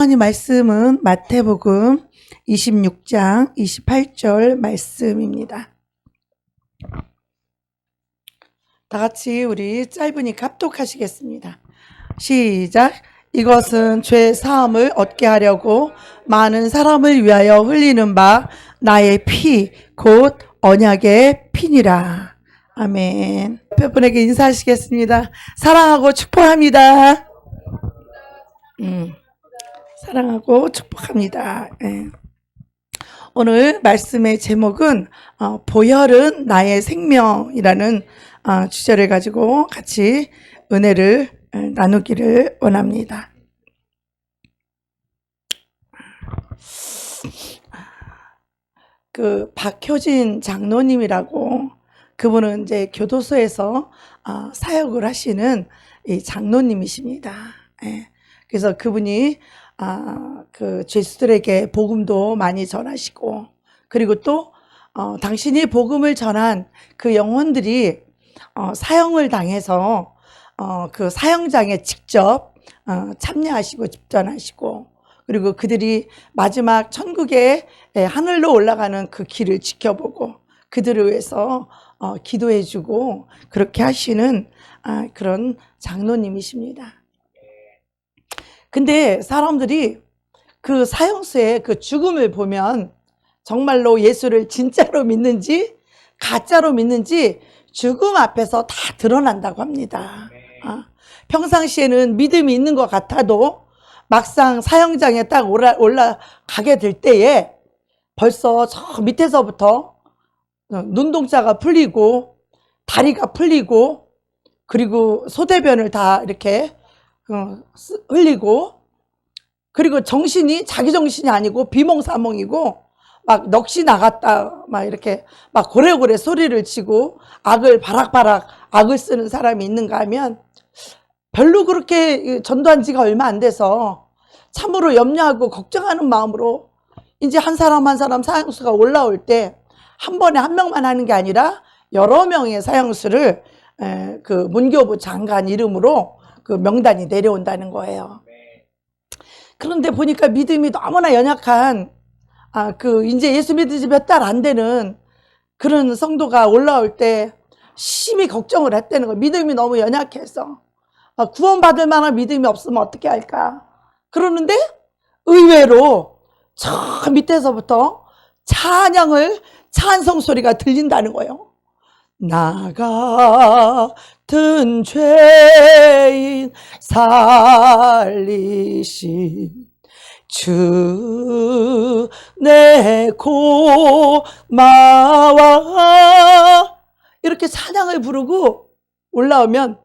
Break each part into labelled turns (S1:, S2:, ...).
S1: 하나님 말씀은 마태복음 26장 28절 말씀입니다. 다 같이 우리 짧으니까 합독하시겠습니다. 시작. 이것은 죄 사함을 얻게 하려고 많은 사람을 위하여 흘리는 바 나의 피 곧 언약의 피니라. 아멘. 옆에 분에게 인사하시겠습니다. 사랑하고 축복합니다. 사랑하고 축복합니다. 오늘 말씀의 제목은 보혈은 나의 생명이라는 주제를 가지고 같이 은혜를 나누기를 원합니다. 그 박효진 장로님이라고, 그분은 이제 교도소에서 사역을 하시는 이 장로님이십니다. 그래서 그분이 그 죄수들에게 복음도 많이 전하시고, 그리고 또 당신이 복음을 전한 그 영혼들이 사형을 당해서 그 사형장에 직접 참여하시고 집전하시고, 그리고 그들이 마지막 천국의 하늘로 올라가는 그 길을 지켜보고 그들을 위해서 기도해주고 그렇게 하시는 그런 장로님이십니다. 근데 사람들이 그 사형수의 그 죽음을 보면 정말로 예수를 진짜로 믿는지 가짜로 믿는지 죽음 앞에서 다 드러난다고 합니다. 평상시에는 믿음이 있는 것 같아도 막상 사형장에 딱 올라가게 될 때에 벌써 저 밑에서부터 눈동자가 풀리고 다리가 풀리고, 그리고 소대변을 다 이렇게 흘리고, 그리고 정신이 자기 정신이 아니고 비몽사몽이고 막 넋이 나갔다 막 이렇게 막 고래고래 소리를 치고 악을 바락바락 악을 쓰는 사람이 있는가 하면 별로 그렇게 전도한 지가 얼마 안 돼서 참으로 염려하고 걱정하는 마음으로 이제 한 사람 한 사람 사형수가 올라올 때 한 번에 한 명만 하는 게 아니라 여러 명의 사형수를 그 문교부 장관 이름으로 그 명단이 내려온다는 거예요. 그런데 보니까 믿음이 너무나 연약한 그 이제 예수 믿은 지 몇 달 안 되는 그런 성도가 올라올 때 심히 걱정을 했다는 거예요. 믿음이 너무 연약해서 구원받을 만한 믿음이 없으면 어떻게 할까. 그러는데 의외로 저 밑에서부터 찬송 소리가 들린다는 거예요. 나 같은 죄인 살리신 주 내 고마워, 이렇게 찬양을 부르고 올라오면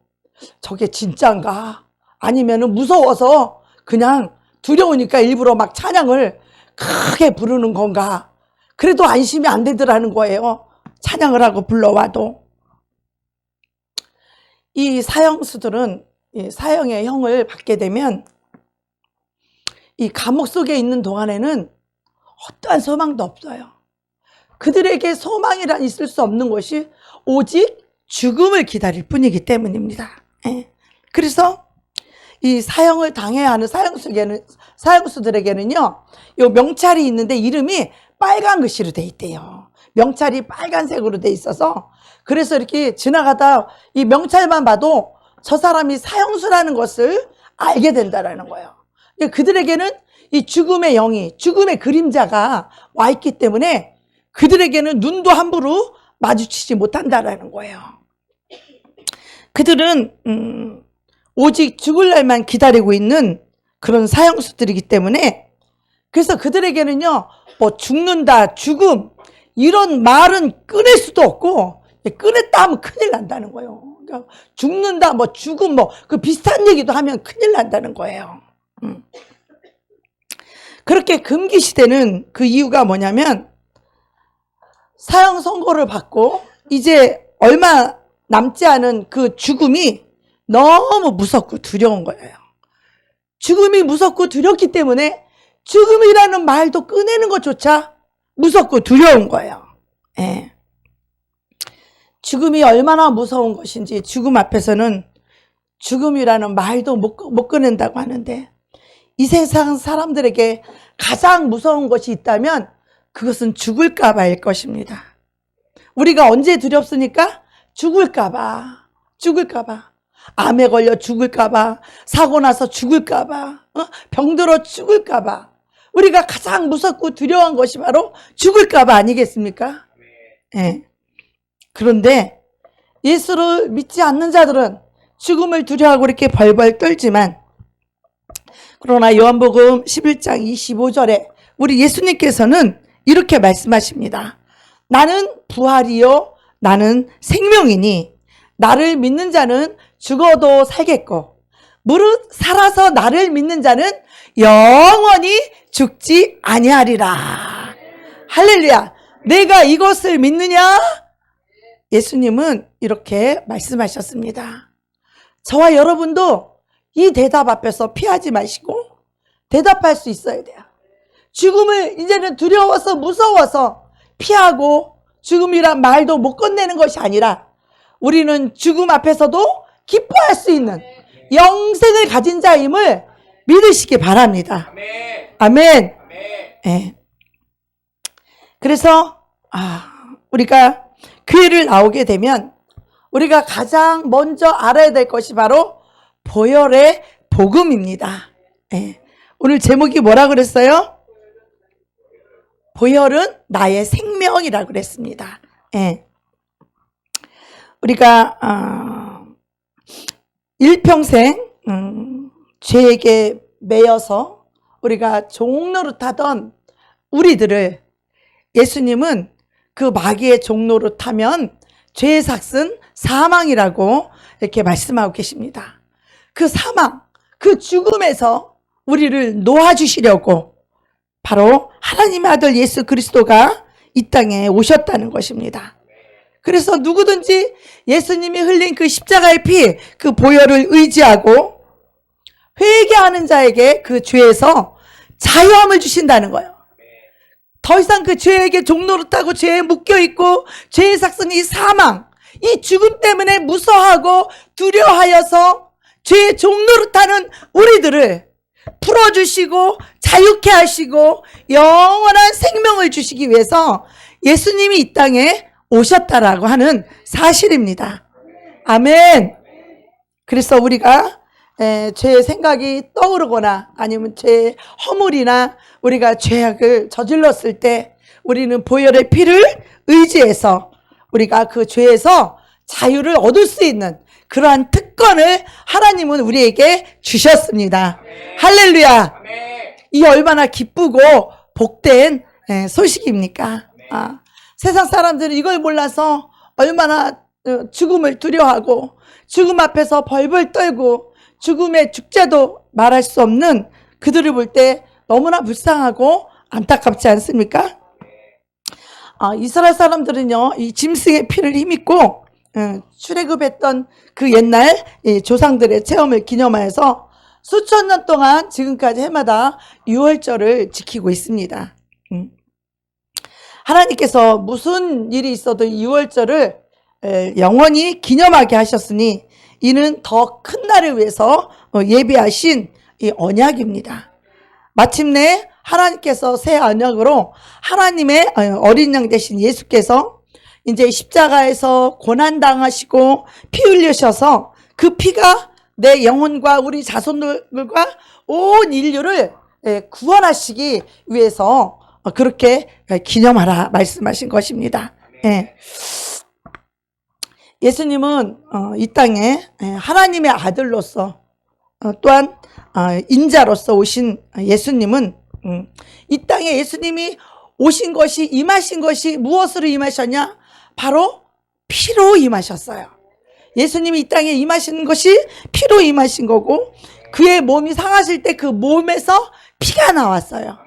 S1: 저게 진짜인가? 아니면 무서워서 그냥 두려우니까 일부러 막 찬양을 크게 부르는 건가? 그래도 안심이 안 되더라는 거예요. 찬양을 하고 불러와도. 이 사형수들은 사형의 형을 받게 되면 이 감옥 속에 있는 동안에는 어떠한 소망도 없어요. 그들에게 소망이란 있을 수 없는 것이 오직 죽음을 기다릴 뿐이기 때문입니다. 그래서 이 사형을 당해야 하는 사형수들에게는요, 요 명찰이 있는데 이름이 빨간 글씨로 돼 있대요. 명찰이 빨간색으로 돼 있어서, 그래서 이렇게 지나가다 이 명찰만 봐도 저 사람이 사형수라는 것을 알게 된다라는 거예요. 그들에게는 이 죽음의 영이, 죽음의 그림자가 와 있기 때문에 그들에게는 눈도 함부로 마주치지 못한다라는 거예요. 그들은 오직 죽을 날만 기다리고 있는 그런 사형수들이기 때문에, 그래서 그들에게는요, 뭐 죽는다, 죽음 이런 말은 꺼낼 수도 없고, 꺼냈다 하면 큰일 난다는 거예요. 그러니까 죽는다, 뭐 죽음, 뭐 그 비슷한 얘기도 하면 큰일 난다는 거예요. 그렇게 금기시되는 그 이유가 뭐냐면, 사형 선고를 받고 이제 얼마 남지 않은 그 죽음이 너무 무섭고 두려운 거예요. 죽음이 무섭고 두렵기 때문에 죽음이라는 말도 꺼내는 것조차 무섭고 두려운 거예요. 죽음이 얼마나 무서운 것인지 죽음 앞에서는 죽음이라는 말도 못 꺼낸다고 하는데, 이 세상 사람들에게 가장 무서운 것이 있다면 그것은 죽을까 봐일 것입니다. 우리가 언제 두렵습니까? 죽을까 봐. 죽을까 봐. 암에 걸려 죽을까 봐. 사고 나서 죽을까 봐. 병들어 죽을까 봐. 우리가 가장 무섭고 두려운 것이 바로 죽을까 봐 아니겠습니까? 네. 그런데 예수를 믿지 않는 자들은 죽음을 두려워하고 이렇게 벌벌 떨지만, 그러나 요한복음 11장 25절에 우리 예수님께서는 이렇게 말씀하십니다. 나는 부활이요 나는 생명이니 나를 믿는 자는 죽어도 살겠고 무릇 살아서 나를 믿는 자는 영원히 죽지 아니하리라. 할렐루야. 내가 이것을 믿느냐? 예수님은 이렇게 말씀하셨습니다. 저와 여러분도 이 대답 앞에서 피하지 마시고 대답할 수 있어야 돼요. 죽음을 이제는 두려워서 무서워서 피하고 죽음이란 말도 못 건네는 것이 아니라 우리는 죽음 앞에서도 기뻐할 수 있는 영생을 가진 자임을 믿으시기 바랍니다. 아멘. 네. 그래서 우리가 교회를 나오게 되면 우리가 가장 먼저 알아야 될 것이 바로 보혈의 복음입니다. 네. 오늘 제목이 뭐라 그랬어요? 보혈은 나의 생명이라고 그랬습니다. 네. 우리가 일평생 죄에게 매여서 우리가 종노릇하던 우리들을 예수님은 그 마귀의 종노릇하면 죄의 삭은 사망이라고 이렇게 말씀하고 계십니다. 그 사망, 그 죽음에서 우리를 놓아주시려고 바로 하나님의 아들 예수 그리스도가 이 땅에 오셨다는 것입니다. 그래서 누구든지 예수님이 흘린 그 십자가의 피, 그 보혈을 의지하고 회개하는 자에게 그 죄에서 자유함을 주신다는 거예요. 더 이상 그 죄에게 종노릇하고 죄에 묶여있고 죄의 삭은 이 사망, 이 죽음 때문에 무서워하고 두려워하여서 죄의 종노릇하는 우리들을 풀어주시고 자유케 하시고 영원한 생명을 주시기 위해서 예수님이 이 땅에 오셨다라고 하는 사실입니다. 아멘. 그래서 우리가 죄의 생각이 떠오르거나 아니면 죄의 허물이나 우리가 죄악을 저질렀을 때 우리는 보혈의 피를 의지해서 우리가 그 죄에서 자유를 얻을 수 있는 그러한 특권을 하나님은 우리에게 주셨습니다. 할렐루야. 이 얼마나 기쁘고 복된 소식입니까? 세상 사람들은 이걸 몰라서 얼마나 죽음을 두려워하고 죽음 앞에서 벌벌 떨고 죽음의 축제도 말할 수 없는 그들을 볼 때 너무나 불쌍하고 안타깝지 않습니까? 이스라엘 사람들은요, 이 짐승의 피를 힘입고 출애굽했던 그 옛날 조상들의 체험을 기념하여서 수천 년 동안 지금까지 해마다 유월절을 지키고 있습니다. 하나님께서 무슨 일이 있어도 유월절을 영원히 기념하게 하셨으니 이는 더 큰 날을 위해서 예비하신 이 언약입니다. 마침내 하나님께서 새 언약으로 하나님의 어린 양 되신 예수께서 이제 십자가에서 고난당하시고 피 흘리셔서 그 피가 내 영혼과 우리 자손들과 온 인류를 구원하시기 위해서 그렇게 기념하라 말씀하신 것입니다. 예수님은 이 땅에 하나님의 아들로서 또한 인자로서 오신 예수님은 이 땅에 예수님이 오신 것이 임하신 것이 무엇으로 임하셨냐? 바로 피로 임하셨어요. 예수님이 이 땅에 임하신 것이 피로 임하신 거고 그의 몸이 상하실 때 그 몸에서 피가 나왔어요.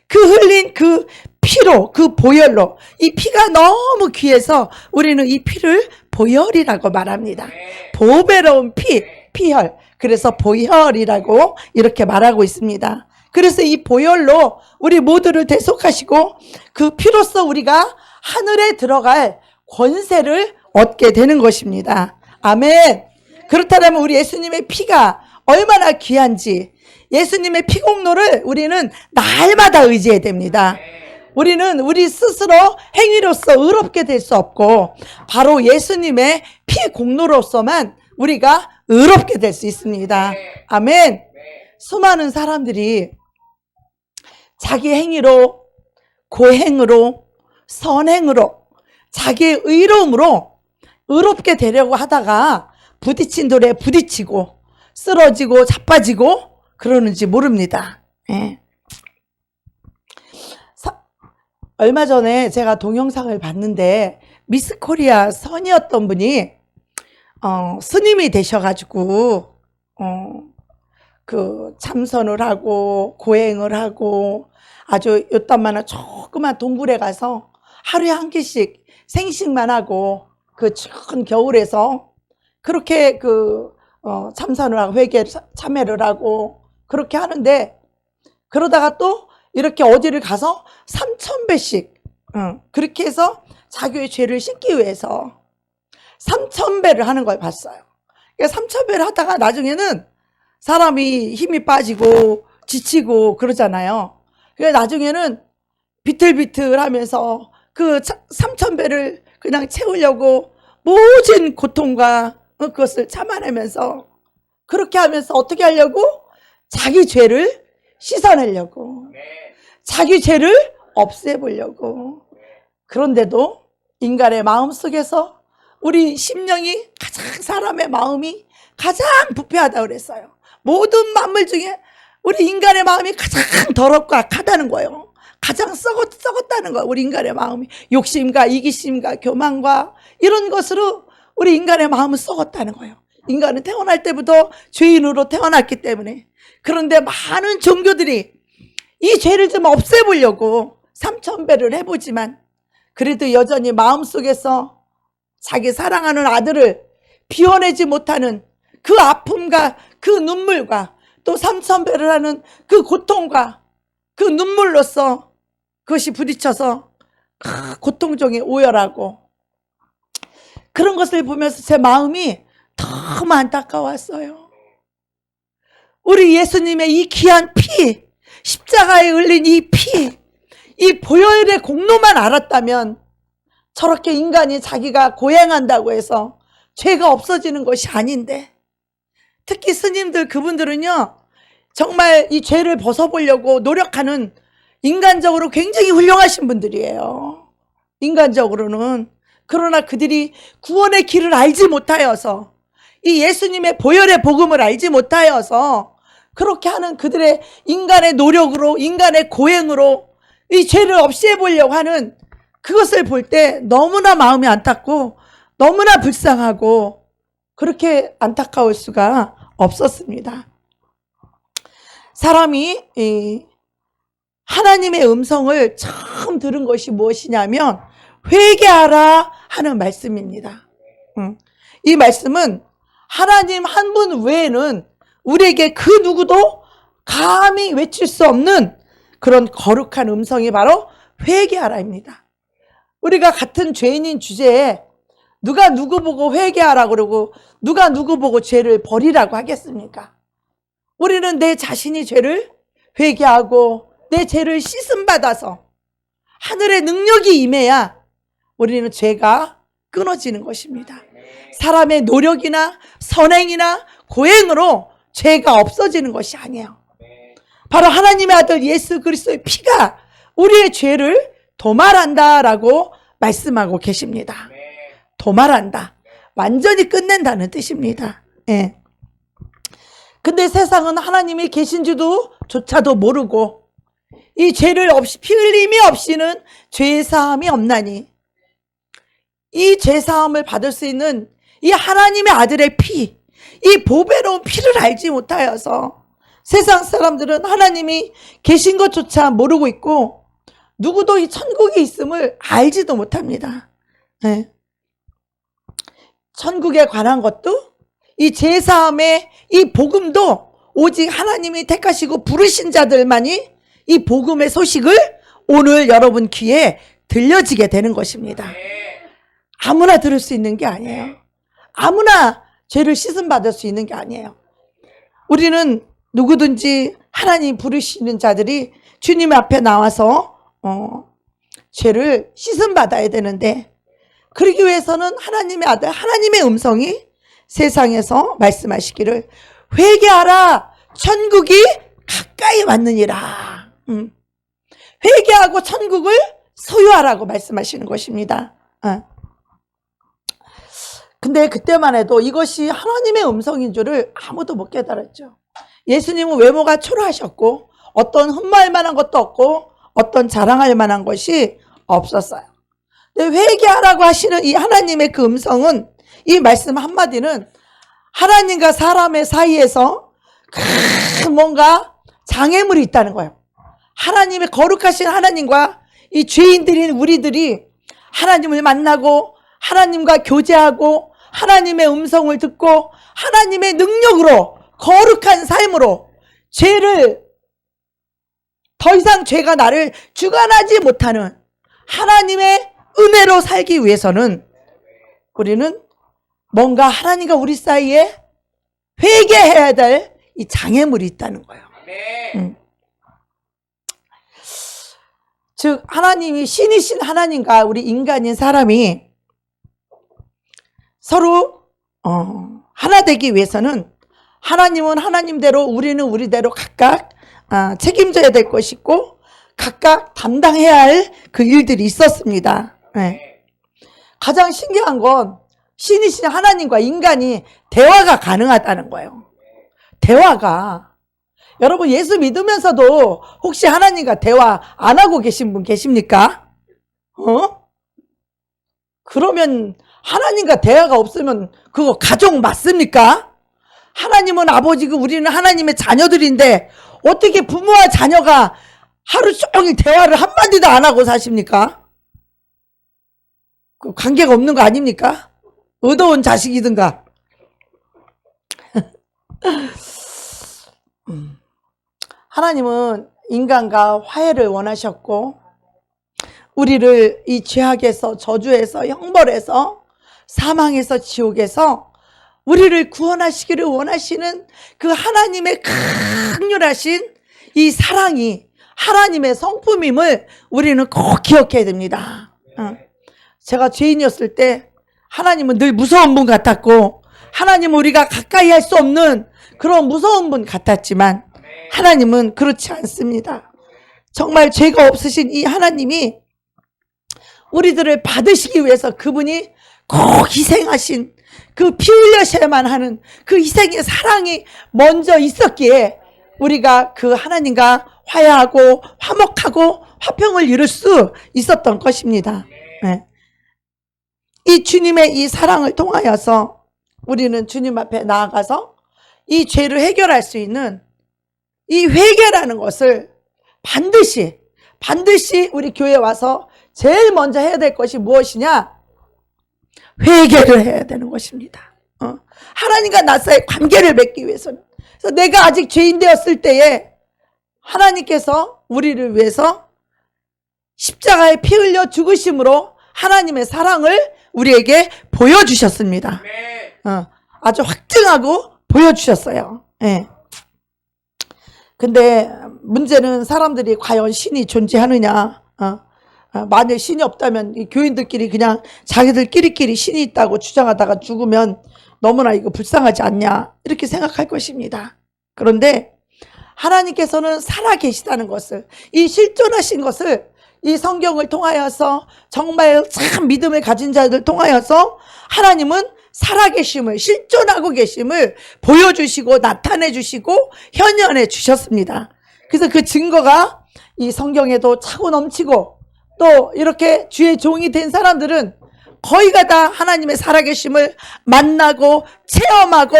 S1: 그 흘린 그 피로, 그 보혈로 이 피가 너무 귀해서 우리는 이 피를 보혈이라고 말합니다. 보배로운 피혈. 그래서 보혈이라고 이렇게 말하고 있습니다. 그래서 이 보혈로 우리 모두를 대속하시고 그 피로써 우리가 하늘에 들어갈 권세를 얻게 되는 것입니다. 아멘. 그렇다면 우리 예수님의 피가 얼마나 귀한지 예수님의 피 공로를 우리는 날마다 의지해야 됩니다. 우리는 우리 스스로 행위로서 의롭게 될 수 없고 바로 예수님의 피 공로로서만 우리가 의롭게 될 수 있습니다. 아멘. 수많은 사람들이 자기 행위로, 고행으로, 선행으로, 자기의 의로움으로 의롭게 되려고 하다가 부딪힌 돌에 부딪히고 쓰러지고 자빠지고 그러는지 모릅니다. 예. 얼마 전에 제가 동영상을 봤는데 미스 코리아 선이었던 분이 스님이 되셔가지고 그 참선을 하고 고행을 하고 아주 요딴만한 조그만 동굴에 가서 하루에 한 끼씩 생식만 하고 그 추운 겨울에서 그렇게 참선을 하고 회개 참회를 하고 그렇게 하는데 그러다가 또 이렇게 어디를 가서 3000배씩 그렇게 해서 자기의 죄를 씻기 위해서 3000배를 하는 걸 봤어요. 그러니까 3000배를 하다가 나중에는 사람이 힘이 빠지고 지치고 그러잖아요. 그래서 나중에는 비틀비틀하면서 그 3000배를 그냥 채우려고 모진 고통과 그것을 참아내면서 그렇게 하면서 어떻게 하려고? 자기 죄를 씻어내려고, 자기 죄를 없애보려고. 그런데도 인간의 마음 속에서 우리 심령이 가장, 사람의 마음이 가장 부패하다고 그랬어요. 모든 만물 중에 우리 인간의 마음이 가장 더럽고 악하다는 거예요. 가장 썩었다는 거예요. 우리 인간의 마음이 욕심과 이기심과 교만과 이런 것으로 우리 인간의 마음은 썩었다는 거예요. 인간은 태어날 때부터 죄인으로 태어났기 때문에. 그런데 많은 종교들이 이 죄를 좀 없애보려고 3000배를 해보지만 그래도 여전히 마음속에서 자기 사랑하는 아들을 비워내지 못하는 그 아픔과 그 눈물과 또 3000배를 하는 그 고통과 그 눈물로서 그것이 부딪혀서 고통종이 오열하고 그런 것을 보면서 제 마음이 너무 안타까웠어요. 우리 예수님의 이 귀한 피, 십자가에 흘린 이 피, 이 보혈의 공로만 알았다면 저렇게 인간이 자기가 고행한다고 해서 죄가 없어지는 것이 아닌데, 특히 스님들 그분들은요 정말 이 죄를 벗어보려고 노력하는 인간적으로 굉장히 훌륭하신 분들이에요. 인간적으로는. 그러나 그들이 구원의 길을 알지 못하여서, 이 예수님의 보혈의 복음을 알지 못하여서 그렇게 하는 그들의 인간의 노력으로, 인간의 고행으로 이 죄를 없애보려고 하는 그것을 볼 때 너무나 마음이 안타깝고 너무나 불쌍하고 그렇게 안타까울 수가 없었습니다. 사람이 하나님의 음성을 처음 들은 것이 무엇이냐면 회개하라 하는 말씀입니다. 이 말씀은 하나님 한 분 외에는 우리에게 그 누구도 감히 외칠 수 없는 그런 거룩한 음성이 바로 회개하라입니다. 우리가 같은 죄인인 주제에 누가 누구 보고 회개하라 그러고 누가 누구 보고 죄를 버리라고 하겠습니까? 우리는 내 자신이 죄를 회개하고 내 죄를 씻음받아서 하늘의 능력이 임해야 우리는 죄가 끊어지는 것입니다. 사람의 노력이나 선행이나 고행으로 죄가 없어지는 것이 아니에요. 바로 하나님의 아들 예수 그리스도의 피가 우리의 죄를 도말한다라고 말씀하고 계십니다. 도말한다. 완전히 끝낸다는 뜻입니다. 예. 근데 세상은 하나님이 계신지도 조차도 모르고 이 죄를 없이, 피 흘림이 없이는 죄사함이 없나니, 이 죄사함을 받을 수 있는 이 하나님의 아들의 피, 이 보배로운 피를 알지 못하여서 세상 사람들은 하나님이 계신 것조차 모르고 있고 누구도 이 천국에 있음을 알지도 못합니다. 네. 천국에 관한 것도 이 죄사함의 이 복음도 오직 하나님이 택하시고 부르신 자들만이 이 복음의 소식을 오늘 여러분 귀에 들려지게 되는 것입니다. 아무나 들을 수 있는 게 아니에요. 아무나 죄를 씻음받을 수 있는 게 아니에요. 우리는 누구든지 하나님 부르시는 자들이 주님 앞에 나와서 죄를 씻음 받아야 되는데, 그러기 위해서는 하나님의 아들 하나님의 음성이 세상에서 말씀하시기를 회개하라 천국이 가까이 왔느니라. 회개하고 천국을 소유하라고 말씀하시는 것입니다. 근데 그때만 해도 이것이 하나님의 음성인 줄을 아무도 못 깨달았죠. 예수님은 외모가 초라하셨고 어떤 흠모할 만한 것도 없고 어떤 자랑할 만한 것이 없었어요. 근데 회개하라고 하시는 이 하나님의 그 음성은, 이 말씀 한마디는 하나님과 사람의 사이에서 뭔가 장애물이 있다는 거예요. 하나님의 거룩하신 하나님과 이 죄인들인 우리들이 하나님을 만나고 하나님과 교제하고 하나님의 음성을 듣고 하나님의 능력으로 거룩한 삶으로 죄를 더 이상 죄가 나를 주관하지 못하는 하나님의 은혜로 살기 위해서는 우리는 뭔가 하나님과 우리 사이에 회개해야 될 이 장애물이 있다는 거예요. 즉 하나님이 신이신 하나님과 우리 인간인 사람이 서로 하나 되기 위해서는 하나님은 하나님대로 우리는 우리대로 각각 책임져야 될 것이 있고 각각 담당해야 할 그 일들이 있었습니다. 네. 가장 신기한 건 신이신 하나님과 인간이 대화가 가능하다는 거예요. 대화가. 여러분 예수 믿으면서도 혹시 하나님과 대화 안 하고 계신 분 계십니까? 그러면 하나님과 대화가 없으면 그거 가족 맞습니까? 하나님은 아버지고 우리는 하나님의 자녀들인데 어떻게 부모와 자녀가 하루 종일 대화를 한마디도 안 하고 사십니까? 그 관계가 없는 거 아닙니까? 의도원 자식이든가. 하나님은 인간과 화해를 원하셨고 우리를 이 죄악에서 저주에서 형벌에서 사망에서 지옥에서 우리를 구원하시기를 원하시는 그 하나님의 강렬하신 이 사랑이 하나님의 성품임을 우리는 꼭 기억해야 됩니다. 제가 죄인이었을 때 하나님은 늘 무서운 분 같았고 하나님은 우리가 가까이 할 수 없는 그런 무서운 분 같았지만 하나님은 그렇지 않습니다. 정말 죄가 없으신 이 하나님이 우리들을 받으시기 위해서 그분이 꼭 희생하신 그 피 흘려셔야만 하는 그 희생의 사랑이 먼저 있었기에 우리가 그 하나님과 화해하고 화목하고 화평을 이룰 수 있었던 것입니다. 네. 이 주님의 이 사랑을 통하여서 우리는 주님 앞에 나아가서 이 죄를 해결할 수 있는 이 회개라는 것을 반드시 우리 교회에 와서 제일 먼저 해야 될 것이 무엇이냐? 회개를 해야 되는 것입니다. 하나님과 나 사이의 관계를 맺기 위해서는. 그래서 내가 아직 죄인 되었을 때에 하나님께서 우리를 위해서 십자가에 피 흘려 죽으심으로 하나님의 사랑을 우리에게 보여주셨습니다. 아주 확증하고 보여주셨어요. 네. 근데 문제는 사람들이 과연 신이 존재하느냐. 만약 신이 없다면 이 교인들끼리 그냥 자기들끼리끼리 신이 있다고 주장하다가 죽으면 너무나 이거 불쌍하지 않냐 이렇게 생각할 것입니다. 그런데 하나님께서는 살아계시다는 것을, 이 실존하신 것을 이 성경을 통하여서 정말 참 믿음을 가진 자들 통하여서 하나님은 살아계심을, 실존하고 계심을 보여주시고 나타내 주시고 현현해 주셨습니다. 그래서 그 증거가 이 성경에도 차고 넘치고 또 이렇게 주의 종이 된 사람들은 거의가 다 하나님의 살아계심을 만나고 체험하고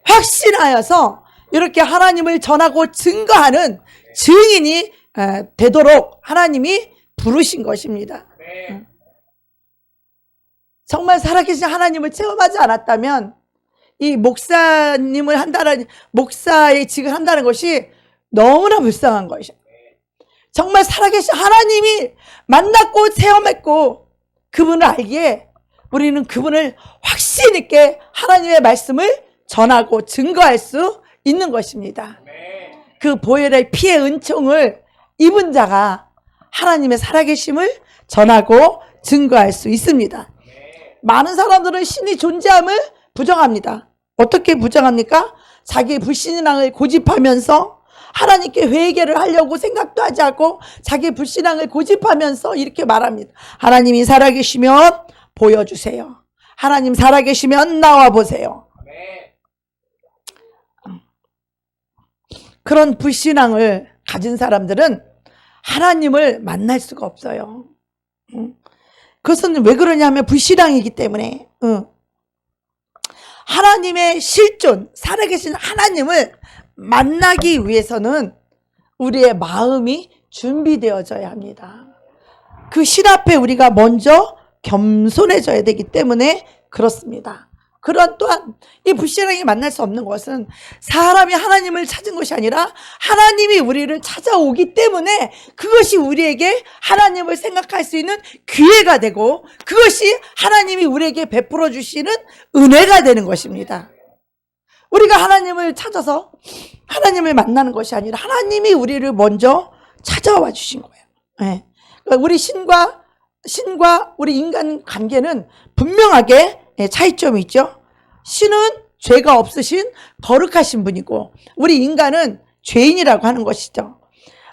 S1: 확신하여서 이렇게 하나님을 전하고 증거하는 증인이 되도록 하나님이 부르신 것입니다. 정말 살아계신 하나님을 체험하지 않았다면 이 목사님을 한다는, 목사의 직을 한다는 것이 너무나 불쌍한 것이죠. 정말 살아계신 하나님이 만났고 체험했고 그분을 알기에 우리는 그분을 확신 있게 하나님의 말씀을 전하고 증거할 수 있는 것입니다. 그 보혈의 피의 은총을 입은 자가 하나님의 살아계심을 전하고 증거할 수 있습니다. 많은 사람들은 신이 존재함을 부정합니다. 어떻게 부정합니까? 자기의 불신앙을 고집하면서 하나님께 회개를 하려고 생각도 하지 않고 자기의 불신앙을 고집하면서 이렇게 말합니다. 하나님이 살아계시면 보여주세요. 하나님 살아계시면 나와보세요. 그런 불신앙을 가진 사람들은 하나님을 만날 수가 없어요. 그것은 왜 그러냐면 불신앙이기 때문에. 하나님의 실존, 살아계신 하나님을 만나기 위해서는 우리의 마음이 준비되어져야 합니다. 그 신 앞에 우리가 먼저 겸손해져야 되기 때문에 그렇습니다. 그런 또한 이 불신앙이 만날 수 없는 것은 사람이 하나님을 찾은 것이 아니라 하나님이 우리를 찾아오기 때문에 그것이 우리에게 하나님을 생각할 수 있는 기회가 되고 그것이 하나님이 우리에게 베풀어 주시는 은혜가 되는 것입니다. 우리가 하나님을 찾아서 하나님을 만나는 것이 아니라 하나님이 우리를 먼저 찾아와 주신 거예요. 네. 우리 신과 우리 인간 관계는 분명하게 차이점이 있죠. 신은 죄가 없으신 거룩하신 분이고 우리 인간은 죄인이라고 하는 것이죠.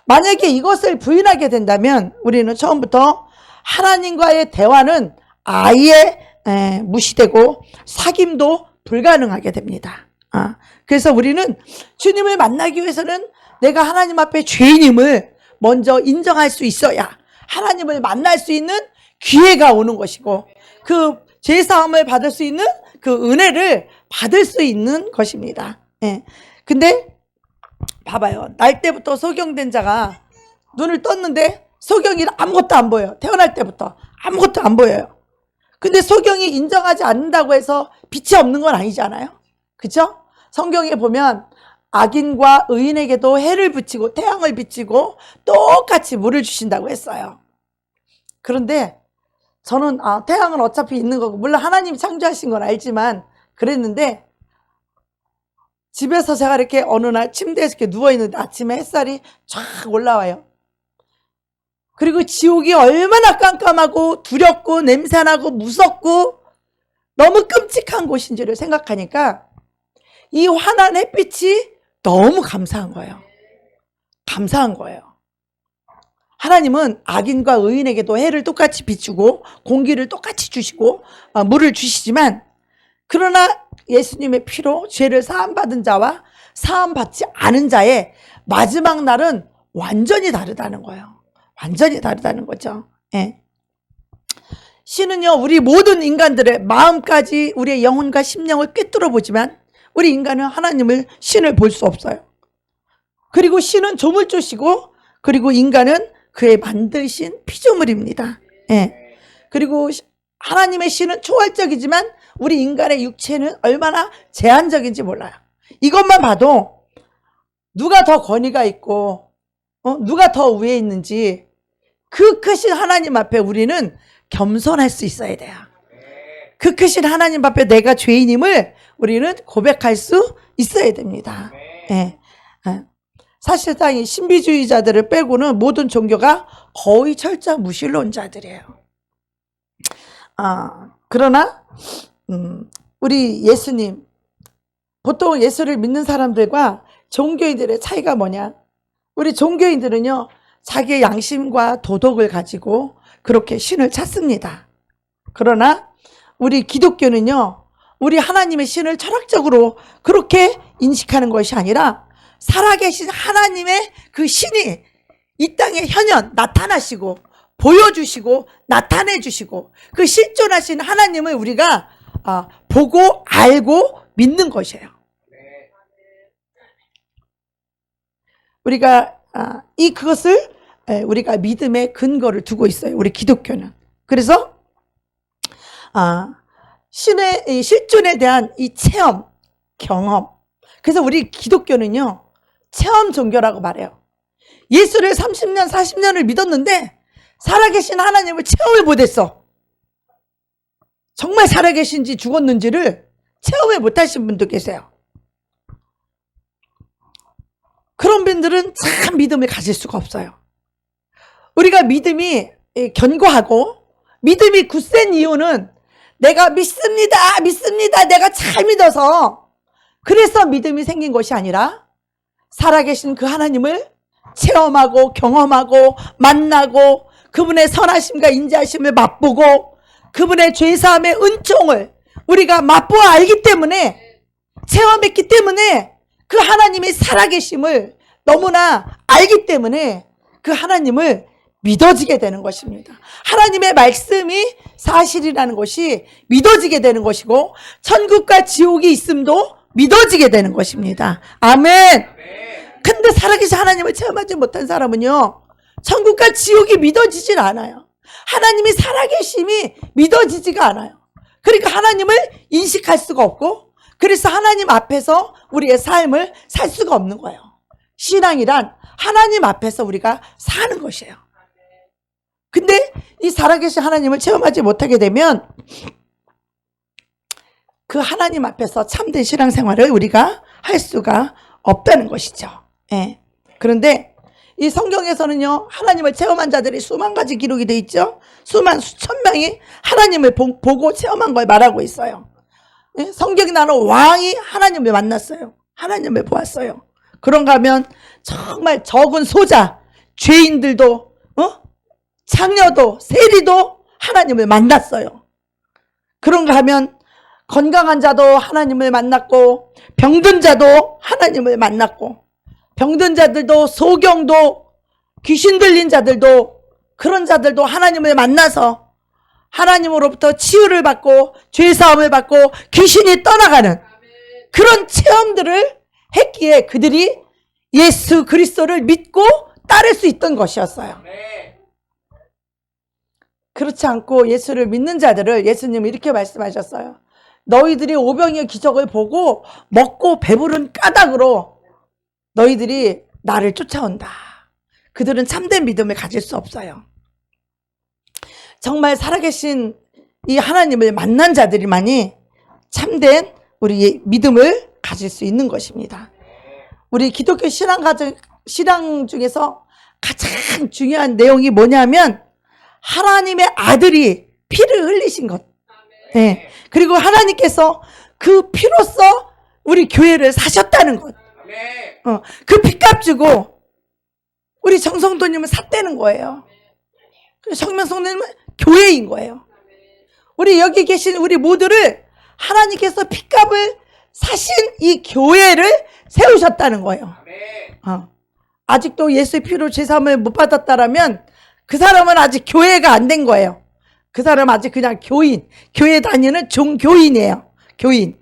S1: 만약에 이것을 부인하게 된다면 우리는 처음부터 하나님과의 대화는 아예 무시되고 사귐도 불가능하게 됩니다. 그래서 우리는 주님을 만나기 위해서는 내가 하나님 앞에 죄인임을 먼저 인정할 수 있어야 하나님을 만날 수 있는 기회가 오는 것이고 그 죄사함을 받을 수 있는 그 은혜를 받을 수 있는 것입니다. 근데 봐봐요. 날 때부터 소경된 자가 눈을 떴는데 소경이 아무것도 안 보여요. 태어날 때부터 아무것도 안 보여요. 근데 소경이 인정하지 않는다고 해서 빛이 없는 건 아니잖아요. 그죠? 성경에 보면 악인과 의인에게도 해를 붙이고 태양을 비치고 똑같이 물을 주신다고 했어요. 그런데 저는 태양은 어차피 있는 거고 물론 하나님이 창조하신 건 알지만 그랬는데 집에서 제가 이렇게 어느 날 침대에서 이렇게 누워있는데 아침에 햇살이 쫙 올라와요. 그리고 지옥이 얼마나 깜깜하고 두렵고 냄새나고 무섭고 너무 끔찍한 곳인지를 생각하니까 이 환한 햇빛이 너무 감사한 거예요. 감사한 거예요. 하나님은 악인과 의인에게도 해를 똑같이 비추고 공기를 똑같이 주시고 물을 주시지만 그러나 예수님의 피로 죄를 사함받은 자와 사함받지 않은 자의 마지막 날은 완전히 다르다는 거예요. 완전히 다르다는 거죠. 예. 신은요 우리 모든 인간들의 마음까지 우리의 영혼과 심령을 꿰뚫어 보지만 우리 인간은 하나님을 신을 볼 수 없어요. 그리고 신은 조물주시고 그리고 인간은 그의 만드신 피조물입니다. 예. 그리고 하나님의 신은 초월적이지만 우리 인간의 육체는 얼마나 제한적인지 몰라요. 이것만 봐도 누가 더 권위가 있고 누가 더 위에 있는지 그 크신 하나님 앞에 우리는 겸손할 수 있어야 돼요. 그 크신 하나님 앞에 내가 죄인임을 우리는 고백할 수 있어야 됩니다. 예. 사실상 이 신비주의자들을 빼고는 모든 종교가 거의 철저한 무신론자들이에요. 그러나 우리 예수님, 보통 예수를 믿는 사람들과 종교인들의 차이가 뭐냐? 우리 종교인들은요 자기의 양심과 도덕을 가지고 그렇게 신을 찾습니다. 그러나 우리 기독교는요 우리 하나님의 신을 철학적으로 그렇게 인식하는 것이 아니라 살아계신 하나님의 그 신이 이 땅에 현현 나타나시고 보여주시고 나타내주시고 그 실존하신 하나님을 우리가 보고 알고 믿는 것이에요. 우리가 그것을 우리가 믿음의 근거를 두고 있어요. 우리 기독교는. 그래서 신의 이 실존에 대한 이 체험, 경험. 그래서 우리 기독교는요 체험 종교라고 말해요. 예수를 30년, 40년을 믿었는데 살아계신 하나님을 체험을 못했어. 정말 살아계신지 죽었는지를 체험을 못하신 분도 계세요. 그런 분들은 참 믿음을 가질 수가 없어요. 우리가 믿음이 견고하고 믿음이 굳센 이유는 내가 믿습니다. 내가 잘 믿어서 그래서 믿음이 생긴 것이 아니라 살아계신 그 하나님을 체험하고 경험하고 만나고 그분의 선하심과 인자하심을 맛보고 그분의 죄사함의 은총을 우리가 맛보아 알기 때문에 체험했기 때문에 그 하나님의 살아계심을 너무나 알기 때문에 그 하나님을 믿어지게 되는 것입니다. 하나님의 말씀이 사실이라는 것이 믿어지게 되는 것이고 천국과 지옥이 있음도 믿어지게 되는 것입니다. 아멘. 근데 살아계신 하나님을 체험하지 못한 사람은요, 천국과 지옥이 믿어지질 않아요. 하나님이 살아계심이 믿어지지가 않아요. 그러니까 하나님을 인식할 수가 없고 그래서 하나님 앞에서 우리의 삶을 살 수가 없는 거예요. 신앙이란 하나님 앞에서 우리가 사는 것이에요. 근데 이 살아계신 하나님을 체험하지 못하게 되면 그 하나님 앞에서 참된 신앙생활을 우리가 할 수가 없다는 것이죠. 예. 그런데 이 성경에서는요, 하나님을 체험한 자들이 수만 가지 기록이 되어 있죠. 수천 명이 하나님을 보고 체험한 걸 말하고 있어요. 예? 성경이 나는 왕이 하나님을 만났어요. 하나님을 보았어요. 그런가 하면 정말 적은 소자, 죄인들도, 창녀도, 세리도 하나님을 만났어요. 그런가 하면 건강한 자도 하나님을 만났고 병든 자도 하나님을 만났고 병든 자들도 소경도 귀신 들린 자들도 그런 자들도 하나님을 만나서 하나님으로부터 치유를 받고 죄사함을 받고 귀신이 떠나가는 그런 체험들을 했기에 그들이 예수 그리스도를 믿고 따를 수 있던 것이었어요. 그렇지 않고 예수를 믿는 자들을 예수님은 이렇게 말씀하셨어요. 너희들이 오병이의 기적을 보고 먹고 배부른 까닭으로 너희들이 나를 쫓아온다. 그들은 참된 믿음을 가질 수 없어요. 정말 살아계신 이 하나님을 만난 자들이만이 참된 우리의 믿음을 가질 수 있는 것입니다. 우리 기독교 신앙 중에서 가장 중요한 내용이 뭐냐면 하나님의 아들이 피를 흘리신 것. 네. 그리고 하나님께서 그 피로써 우리 교회를 사셨다는 것. 그 피값 주고 우리 정성도님을 샀다는 거예요. 정명성도님은 교회인 거예요. 우리 여기 계신 우리 모두를 하나님께서 피값을 사신 이 교회를 세우셨다는 거예요. 아직도 예수의 피로 제사함을 못 받았다라면 그 사람은 아직 교회가 안 된 거예요. 그 사람은 아직 그냥 교인, 교회 다니는 종교인이에요. 교인.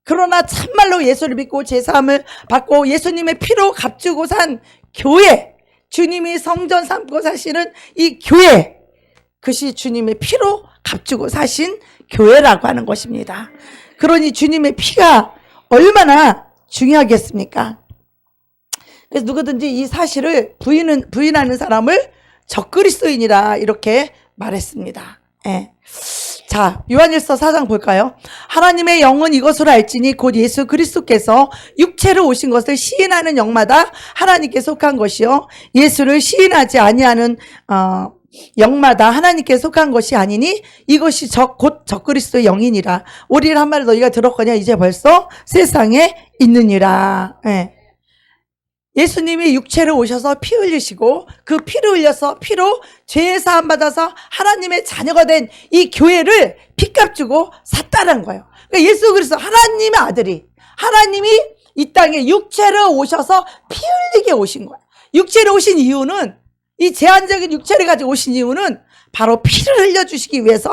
S1: 그러나 참말로 예수를 믿고 제사함을 받고 예수님의 피로 값주고 산 교회, 주님이 성전 삼고 사시는 이 교회, 그것이 주님의 피로 값주고 사신 교회라고 하는 것입니다. 그러니 주님의 피가 얼마나 중요하겠습니까? 그래서 누구든지 이 사실을 부인하는 사람을 적그리스도인이라 이렇게 말했습니다. 예. 자, 요한일서 4장 볼까요? 하나님의 영은 이것으로 알지니 곧 예수 그리스도께서 육체로 오신 것을 시인하는 영마다 하나님께 속한 것이요 예수를 시인하지 아니하는 영마다 하나님께 속한 것이 아니니 이것이 곧 적그리스도의 영이니라. 오리를 한 마리 너희가 들었거냐 이제 벌써 세상에 있느니라. 예. 예수님이 육체로 오셔서 피 흘리시고 그 피를 흘려서 피로 죄의 사함 받아서 하나님의 자녀가 된 이 교회를 피값 주고 샀다는 거예요. 그러니까 예수 그리스도 하나님의 아들이 하나님이 이 땅에 육체로 오셔서 피 흘리게 오신 거예요. 육체로 오신 이유는 이 제한적인 육체를 가지고 오신 이유는 바로 피를 흘려주시기 위해서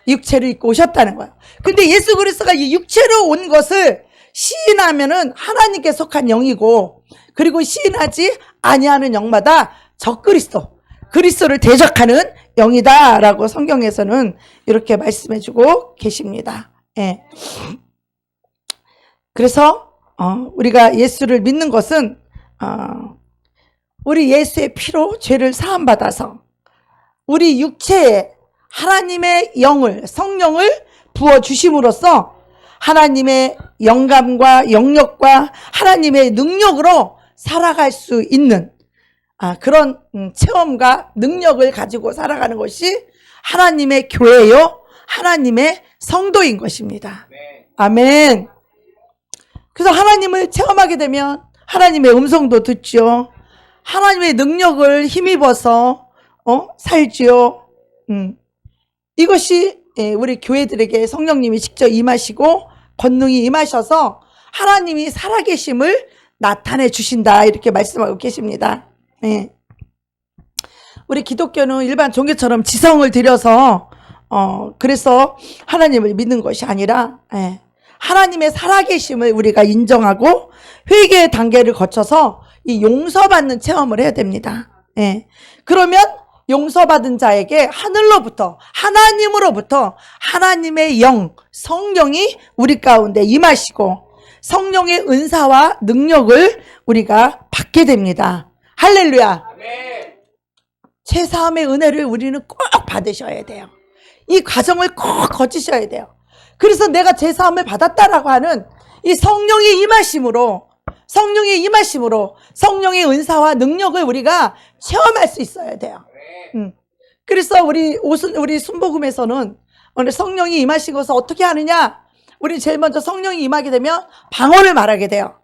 S1: 육체를 입고 오셨다는 거예요. 근데 예수 그리스도가 이 육체로 온 것을 시인하면은 하나님께 속한 영이고 그리고 시인하지 아니하는 영마다 적그리스도, 그리스도를 대적하는 영이다라고 성경에서는 이렇게 말씀해주고 계십니다. 예. 그래서 우리가 예수를 믿는 것은 우리 예수의 피로 죄를 사함 받아서 우리 육체에 하나님의 영을 성령을 부어 주심으로써 하나님의 영감과 영역과 하나님의 능력으로 살아갈 수 있는 그런 체험과 능력을 가지고 살아가는 것이 하나님의 교회요, 하나님의 성도인 것입니다. 아멘. 그래서 하나님을 체험하게 되면 하나님의 음성도 듣죠. 하나님의 능력을 힘입어서 살지요. 이것이 우리 교회들에게 성령님이 직접 임하시고 권능이 임하셔서 하나님이 살아계심을 나타내 주신다, 이렇게 말씀하고 계십니다. 우리 기독교는 일반 종교처럼 지성을 들여서 그래서 하나님을 믿는 것이 아니라 하나님의 살아계심을 우리가 인정하고 회개의 단계를 거쳐서 이 용서받는 체험을 해야 됩니다. 그러면 용서받은 자에게 하늘로부터, 하나님으로부터 하나님의 영, 성령이 우리 가운데 임하시고 성령의 은사와 능력을 우리가 받게 됩니다. 할렐루야. 죄사함의 은혜를 우리는 꼭 받으셔야 돼요. 이 과정을 꼭 거치셔야 돼요. 그래서 내가 죄사함을 받았다라고 하는 이 성령의 임하심으로 성령의 은사와 능력을 우리가 체험할 수 있어야 돼요. 그래서 우리 순복음에서는 오늘 성령이 임하신 것을 어떻게 하느냐? 우리 제일 먼저 성령이 임하게 되면 방언을 말하게 돼요.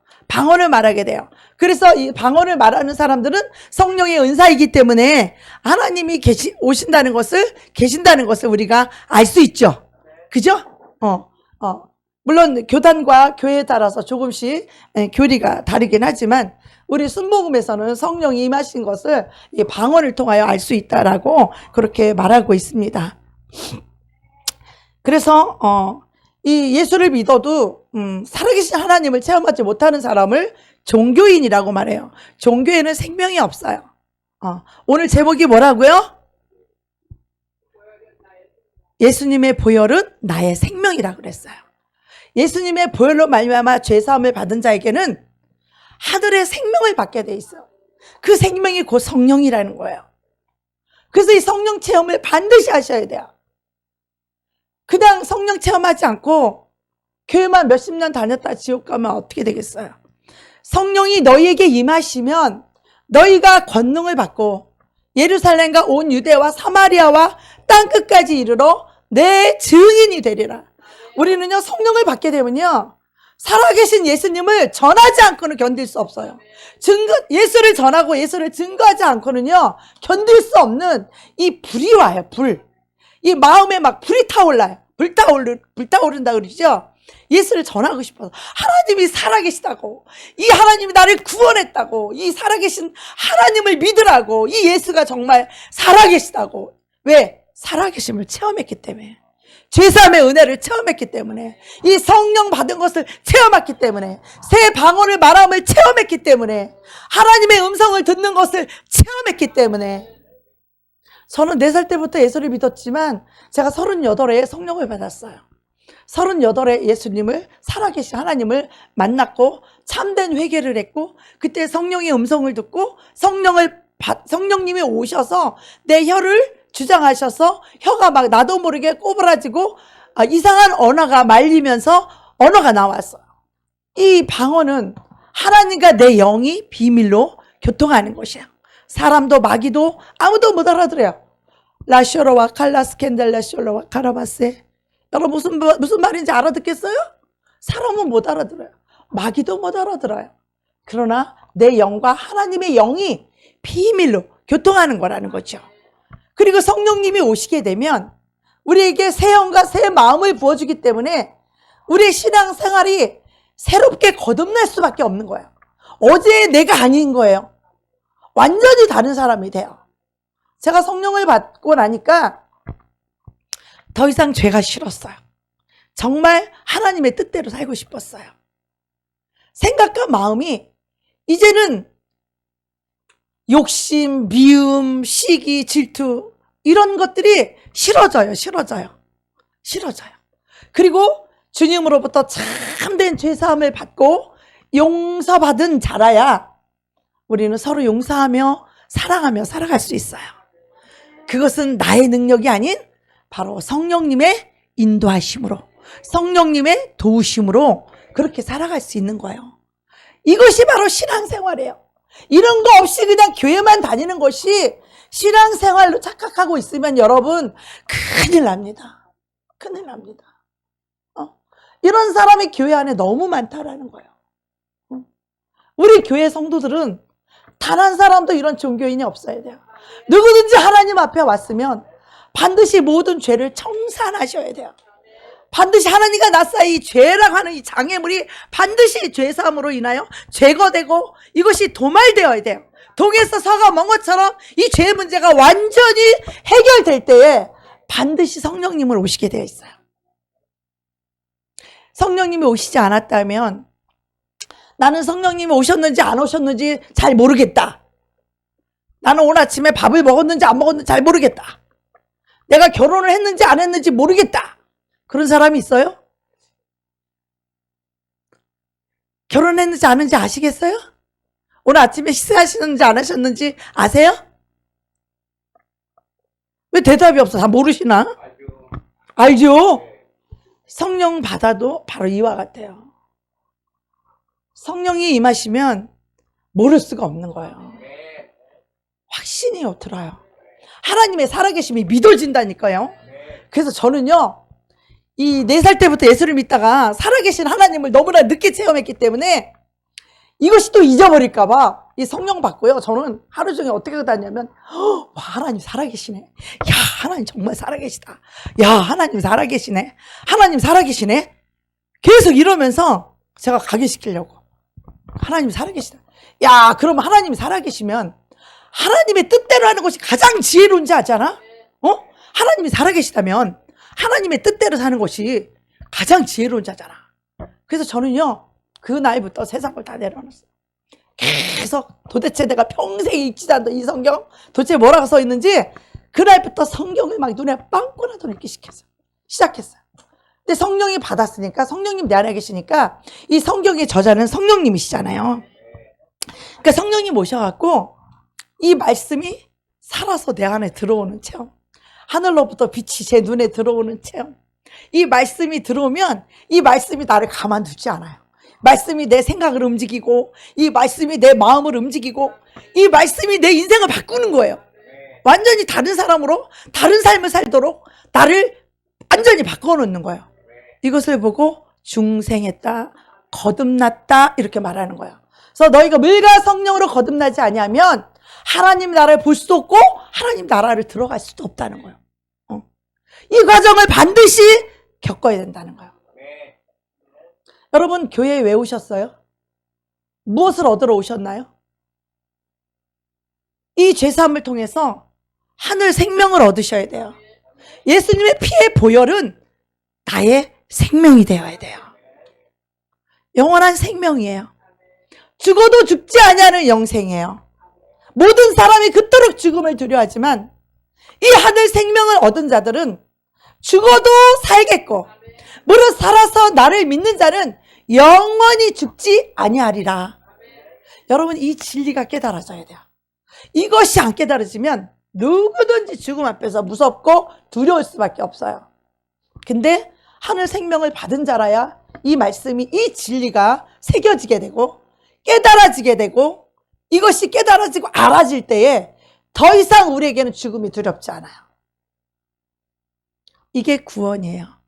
S1: 그래서 이 방언을 말하는 사람들은 성령의 은사이기 때문에 하나님이 계신다는 것을 우리가 알 수 있죠. 그죠? 물론 교단과 교회에 따라서 조금씩 교리가 다르긴 하지만 우리 순복음에서는 성령이 임하신 것을 이 방언을 통하여 알 수 있다라고 그렇게 말하고 있습니다. 그래서 이 예수를 믿어도 살아계신 하나님을 체험하지 못하는 사람을 종교인이라고 말해요. 종교에는 생명이 없어요. 오늘 제목이 뭐라고요? 예수님의 보혈은 나의 생명이라고 그랬어요. 예수님의 보혈로 말미암아 죄사함을 받은 자에게는 하늘의 생명을 받게 돼 있어요. 그 생명이 곧 성령이라는 거예요. 그래서 이 성령 체험을 반드시 하셔야 돼요. 그냥 성령 체험하지 않고 교회만 몇십 년 다녔다 지옥 가면 어떻게 되겠어요? 성령이 너희에게 임하시면 너희가 권능을 받고 예루살렘과 온 유대와 사마리아와 땅끝까지 이르러 내 증인이 되리라. 우리는요, 성령을 받게 되면요, 살아계신 예수님을 전하지 않고는 견딜 수 없어요. 예수를 전하고 예수를 증거하지 않고는요, 견딜 수 없는 이 불이 와요, 불. 이 마음에 막 불이 타올라요. 불타오른다 그러죠? 예수를 전하고 싶어서. 하나님이 살아계시다고. 이 하나님이 나를 구원했다고. 이 살아계신 하나님을 믿으라고. 이 예수가 정말 살아계시다고. 왜? 살아계심을 체험했기 때문에. 죄사함의 은혜를 체험했기 때문에, 이 성령 받은 것을 체험했기 때문에, 새 방언을 말함을 체험했기 때문에, 하나님의 음성을 듣는 것을 체험했기 때문에. 저는 4살 때부터 예수를 믿었지만 제가 38에 성령을 받았어요. 38에 예수님을, 살아계신 하나님을 만났고 참된 회개를 했고, 그때 성령의 음성을 듣고 성령님이 오셔서 내 혀를 주장하셔서 혀가 막 나도 모르게 꼬부라지고 이상한 언어가 말리면서 언어가 나왔어요. 이 방언은 하나님과 내 영이 비밀로 교통하는 것이야. 사람도 마귀도 아무도 못 알아들어요. 라쇼로와 칼라스캔델라쇼로와 카라바세. 여러분 무슨 말인지 알아듣겠어요? 사람은 못 알아들어요. 마귀도 못 알아들어요. 그러나 내 영과 하나님의 영이 비밀로 교통하는 거라는 거죠. 그리고 성령님이 오시게 되면 우리에게 새 영과 새 마음을 부어주기 때문에 우리의 신앙생활이 새롭게 거듭날 수밖에 없는 거예요. 어제의 내가 아닌 거예요. 완전히 다른 사람이 돼요. 제가 성령을 받고 나니까 더 이상 죄가 싫었어요. 정말 하나님의 뜻대로 살고 싶었어요. 생각과 마음이 이제는 욕심, 미움, 시기, 질투 이런 것들이 싫어져요. 그리고 주님으로부터 참된 죄사함을 받고 용서받은 자라야 우리는 서로 용서하며 사랑하며 살아갈 수 있어요. 그것은 나의 능력이 아닌 바로 성령님의 인도하심으로, 성령님의 도우심으로 그렇게 살아갈 수 있는 거예요. 이것이 바로 신앙생활이에요. 이런 거 없이 그냥 교회만 다니는 것이 신앙생활로 착각하고 있으면 여러분 큰일 납니다. 큰일 납니다. 이런 사람이 교회 안에 너무 많다라는 거예요. 우리 교회 성도들은 단 한 사람도 이런 종교인이 없어야 돼요. 누구든지 하나님 앞에 왔으면 반드시 모든 죄를 청산하셔야 돼요. 반드시 하나님과 나 사이 죄라고 하는 이 장애물이 반드시 죄사함으로 인하여 제거되고 이것이 도말되어야 돼요. 동에서 서가 먼 것처럼 이 죄 문제가 완전히 해결될 때에 반드시 성령님을 오시게 되어 있어요. 성령님이 오시지 않았다면 나는 성령님이 오셨는지 안 오셨는지 잘 모르겠다. 나는 오늘 아침에 밥을 먹었는지 안 먹었는지 잘 모르겠다. 내가 결혼을 했는지 안 했는지 모르겠다. 그런 사람이 있어요? 결혼했는지 안 했는지 아시겠어요? 오늘 아침에 식사하시는지 안 하셨는지 아세요? 왜 대답이 없어? 다 모르시나? 알죠? 성령 받아도 바로 이와 같아요. 성령이 임하시면 모를 수가 없는 거예요. 확신이 들어요. 하나님의 살아계심이 믿어진다니까요. 그래서 저는요, 이 4살 때부터 예수를 믿다가 살아계신 하나님을 너무나 늦게 체험했기 때문에 이것이 또 잊어버릴까봐 이 성령 받고요. 저는 하루 종일 어떻게 다녔냐면, 와, 하나님 살아계시네. 야, 하나님 정말 살아계시다. 야, 하나님 살아계시네. 하나님 살아계시네. 계속 이러면서 제가 각인시키려고. 하나님 살아계시다. 야, 그럼 하나님이 살아계시면 하나님의 뜻대로 하는 것이 가장 지혜로운지 알잖아? 하나님이 살아계시다면 하나님의 뜻대로 사는 것이 가장 지혜로운지 알잖아. 그래서 저는요, 그 나이부터 세상을 다 내려놨어요. 계속 도대체 내가 평생 읽지도 않던 이 성경 도대체 뭐라고 써 있는지 그 날부터 성경을 막 눈에 빵꾸나도 읽기 시작했어요. 근데 성령이 받았으니까 성령님 내 안에 계시니까 이 성경의 저자는 성령님이시잖아요. 그러니까 성령님 오셔갖고 이 말씀이 살아서 내 안에 들어오는 체험. 하늘로부터 빛이 제 눈에 들어오는 체험. 이 말씀이 들어오면 이 말씀이 나를 가만두지 않아요. 말씀이 내 생각을 움직이고 이 말씀이 내 마음을 움직이고 이 말씀이 내 인생을 바꾸는 거예요. 완전히 다른 사람으로 다른 삶을 살도록 나를 완전히 바꿔놓는 거예요. 이것을 보고 중생했다, 거듭났다 이렇게 말하는 거예요. 그래서 너희가 물과 성령으로 거듭나지 아니하면 하나님 나라를 볼 수도 없고 하나님 나라를 들어갈 수도 없다는 거예요. 이 과정을 반드시 겪어야 된다는 거예요. 여러분 교회에 왜 오셨어요? 무엇을 얻으러 오셨나요? 이 죄사함을 통해서 하늘 생명을 얻으셔야 돼요. 예수님의 피의 보혈은 나의 생명이 되어야 돼요. 영원한 생명이에요. 죽어도 죽지 아니하는 영생이에요. 모든 사람이 그토록 죽음을 두려워하지만 이 하늘 생명을 얻은 자들은 죽어도 살겠고 무릇 살아서 나를 믿는 자는 영원히 죽지 아니하리라. 여러분 이 진리가 깨달아져야 돼요. 이것이 안 깨달아지면 누구든지 죽음 앞에서 무섭고 두려울 수밖에 없어요. 근데 하늘 생명을 받은 자라야 이 말씀이 이 진리가 새겨지게 되고 깨달아지게 되고 이것이 깨달아지고 알아질 때에 더 이상 우리에게는 죽음이 두렵지 않아요. 이게 구원이에요.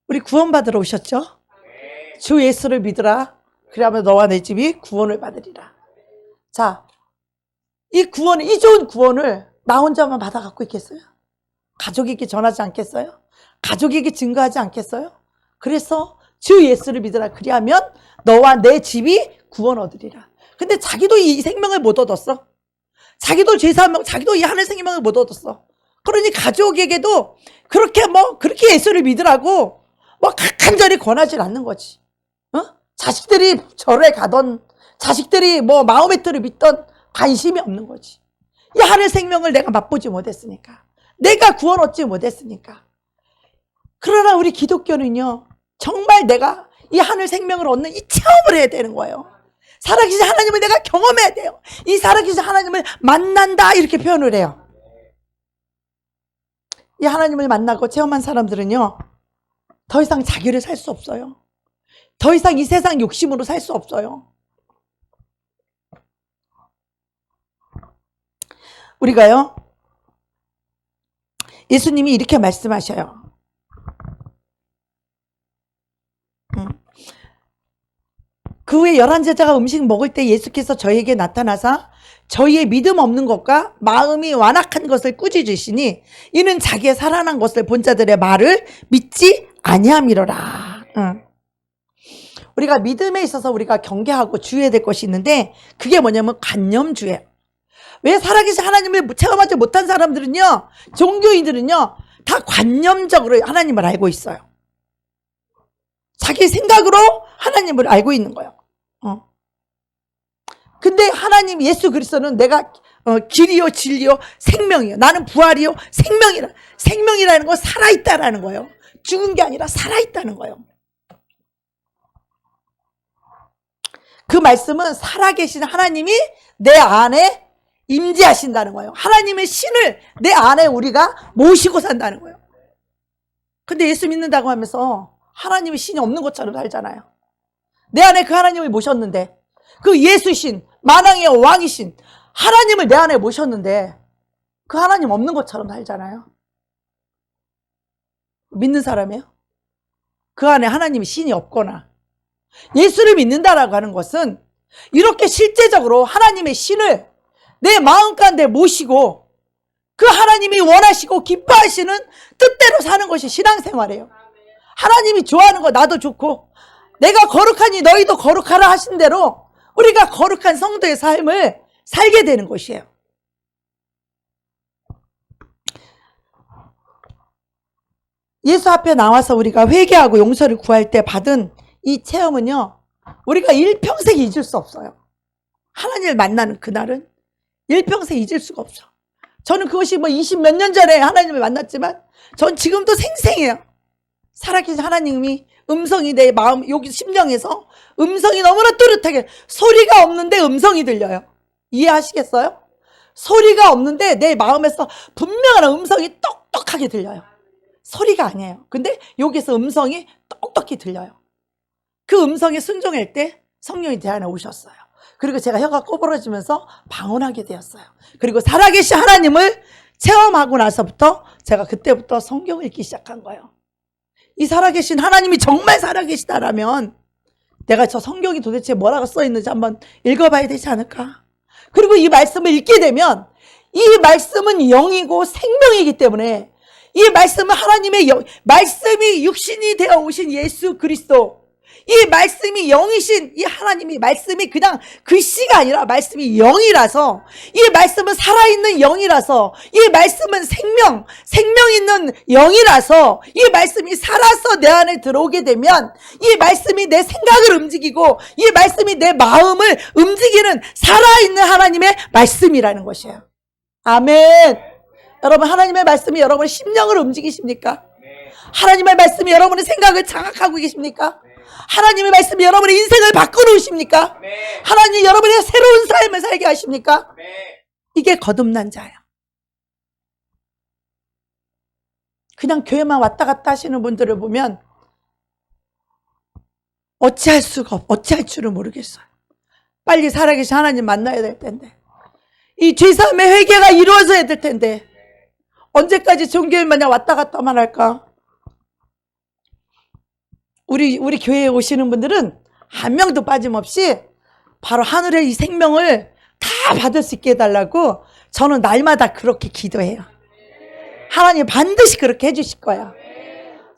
S1: 우리 구원받으러 오셨죠? 주 예수를 믿으라. 그러면 너와 내 집이 구원을 받으리라. 자, 이 구원, 이 좋은 구원을 나 혼자만 받아 갖고 있겠어요? 가족에게 전하지 않겠어요? 가족에게 증거하지 않겠어요? 그래서 주 예수를 믿으라. 그리하면 너와 내 집이 구원 얻으리라. 근데 자기도 이 생명을 못 얻었어. 자기도 죄사함, 자기도 이 하늘 생명을 못 얻었어. 그러니 가족에게도 그렇게 예수를 믿으라고 간절히 권하지 않는 거지. 자식들이 절에 가던, 자식들이 마음의 틀을 믿던 관심이 없는 거지. 이 하늘 생명을 내가 맛보지 못했으니까. 내가 구원 얻지 못했으니까. 그러나 우리 기독교는요, 정말 내가 이 하늘 생명을 얻는 이 체험을 해야 되는 거예요. 살아계신 하나님을 내가 경험해야 돼요. 이 살아계신 하나님을 만난다 이렇게 표현을 해요. 이 하나님을 만나고 체험한 사람들은요, 더 이상 자기를 살 수 없어요. 더 이상 이 세상 욕심으로 살 수 없어요. 우리가요, 예수님이 이렇게 말씀하셔요. 그 후에 11제자가 음식 먹을 때 예수께서 저희에게 나타나사 저희의 믿음 없는 것과 마음이 완악한 것을 꾸짖으시니 이는 자기의 살아난 것을 본 자들의 말을 믿지 아니함이로라. 우리가 믿음에 있어서 우리가 경계하고 주의해야 될 것이 있는데, 그게 뭐냐면 관념주의예요. 왜 살아계신 하나님을 체험하지 못한 사람들은요, 종교인들은요, 다 관념적으로 하나님을 알고 있어요. 자기 생각으로 하나님을 알고 있는 거예요. 근데 하나님 예수 그리스도는 내가 길이요 진리요 생명이요, 나는 부활이요 생명이라. 생명이라는 건 살아있다라는 거예요. 죽은 게 아니라 살아있다는 거예요. 그 말씀은 살아계신 하나님이 내 안에 임재하신다는 거예요. 하나님의 신을 내 안에 우리가 모시고 산다는 거예요. 근데 예수 믿는다고 하면서 하나님의 신이 없는 것처럼 살잖아요. 내 안에 그 하나님을 모셨는데, 그 예수신, 만왕의 왕이신 하나님을 내 안에 모셨는데 그 하나님 없는 것처럼 살잖아요. 믿는 사람이에요? 그 안에 하나님의 신이 없거나. 예수를 믿는다라고 하는 것은 이렇게 실제적으로 하나님의 신을 내 마음 가운데 모시고 그 하나님이 원하시고 기뻐하시는 뜻대로 사는 것이 신앙생활이에요. 하나님이 좋아하는 거 나도 좋고, 내가 거룩하니 너희도 거룩하라 하신 대로 우리가 거룩한 성도의 삶을 살게 되는 것이에요. 예수 앞에 나와서 우리가 회개하고 용서를 구할 때 받은 이 체험은요, 우리가 일평생 잊을 수 없어요. 하나님을 만나는 그날은 일평생 잊을 수가 없어. 저는 그것이 20 몇 년 전에 하나님을 만났지만 전 지금도 생생해요. 살아계신 하나님이 음성이 내 마음, 여기 심령에서 음성이 너무나 뚜렷하게, 소리가 없는데 음성이 들려요. 이해하시겠어요? 소리가 없는데 내 마음에서 분명한 음성이 똑똑하게 들려요. 소리가 아니에요. 근데 여기서 음성이 똑똑히 들려요. 그 음성에 순종할 때 성령이 제 안에 오셨어요. 그리고 제가 혀가 꼬부러지면서 방언하게 되었어요. 그리고 살아계신 하나님을 체험하고 나서부터 제가 그때부터 성경을 읽기 시작한 거예요. 이 살아계신 하나님이 정말 살아계시다라면 내가 저 성경이 도대체 뭐라고 써있는지 한번 읽어봐야 되지 않을까? 그리고 이 말씀을 읽게 되면 이 말씀은 영이고 생명이기 때문에, 이 말씀은 하나님의 말씀이 육신이 되어 오신 예수 그리스도, 이 말씀이 영이신 이 하나님이, 말씀이 그냥 글씨가 아니라 말씀이 영이라서, 이 말씀은 살아있는 영이라서, 이 말씀은 생명 있는 영이라서, 이 말씀이 살아서 내 안에 들어오게 되면 이 말씀이 내 생각을 움직이고 이 말씀이 내 마음을 움직이는 살아있는 하나님의 말씀이라는 것이에요. 아멘. 여러분, 하나님의 말씀이 여러분의 심령을 움직이십니까? 하나님의 말씀이 여러분의 생각을 장악하고 계십니까? 하나님의 말씀이 여러분의 인생을 바꿔놓으십니까? 하나님이 여러분의 새로운 삶을 살게 하십니까? 이게 거듭난 자예요. 그냥 교회만 왔다 갔다 하시는 분들을 보면 어찌할 줄을 모르겠어요. 빨리 살아계신 하나님 만나야 될 텐데, 이 죄사함의 회개가 이루어져야 될 텐데 언제까지 종교인 마냥 왔다 갔다만 할까? 우리 교회에 오시는 분들은 한 명도 빠짐없이 바로 하늘의 이 생명을 다 받을 수 있게 해달라고 저는 날마다 그렇게 기도해요. 하나님 반드시 그렇게 해주실 거야.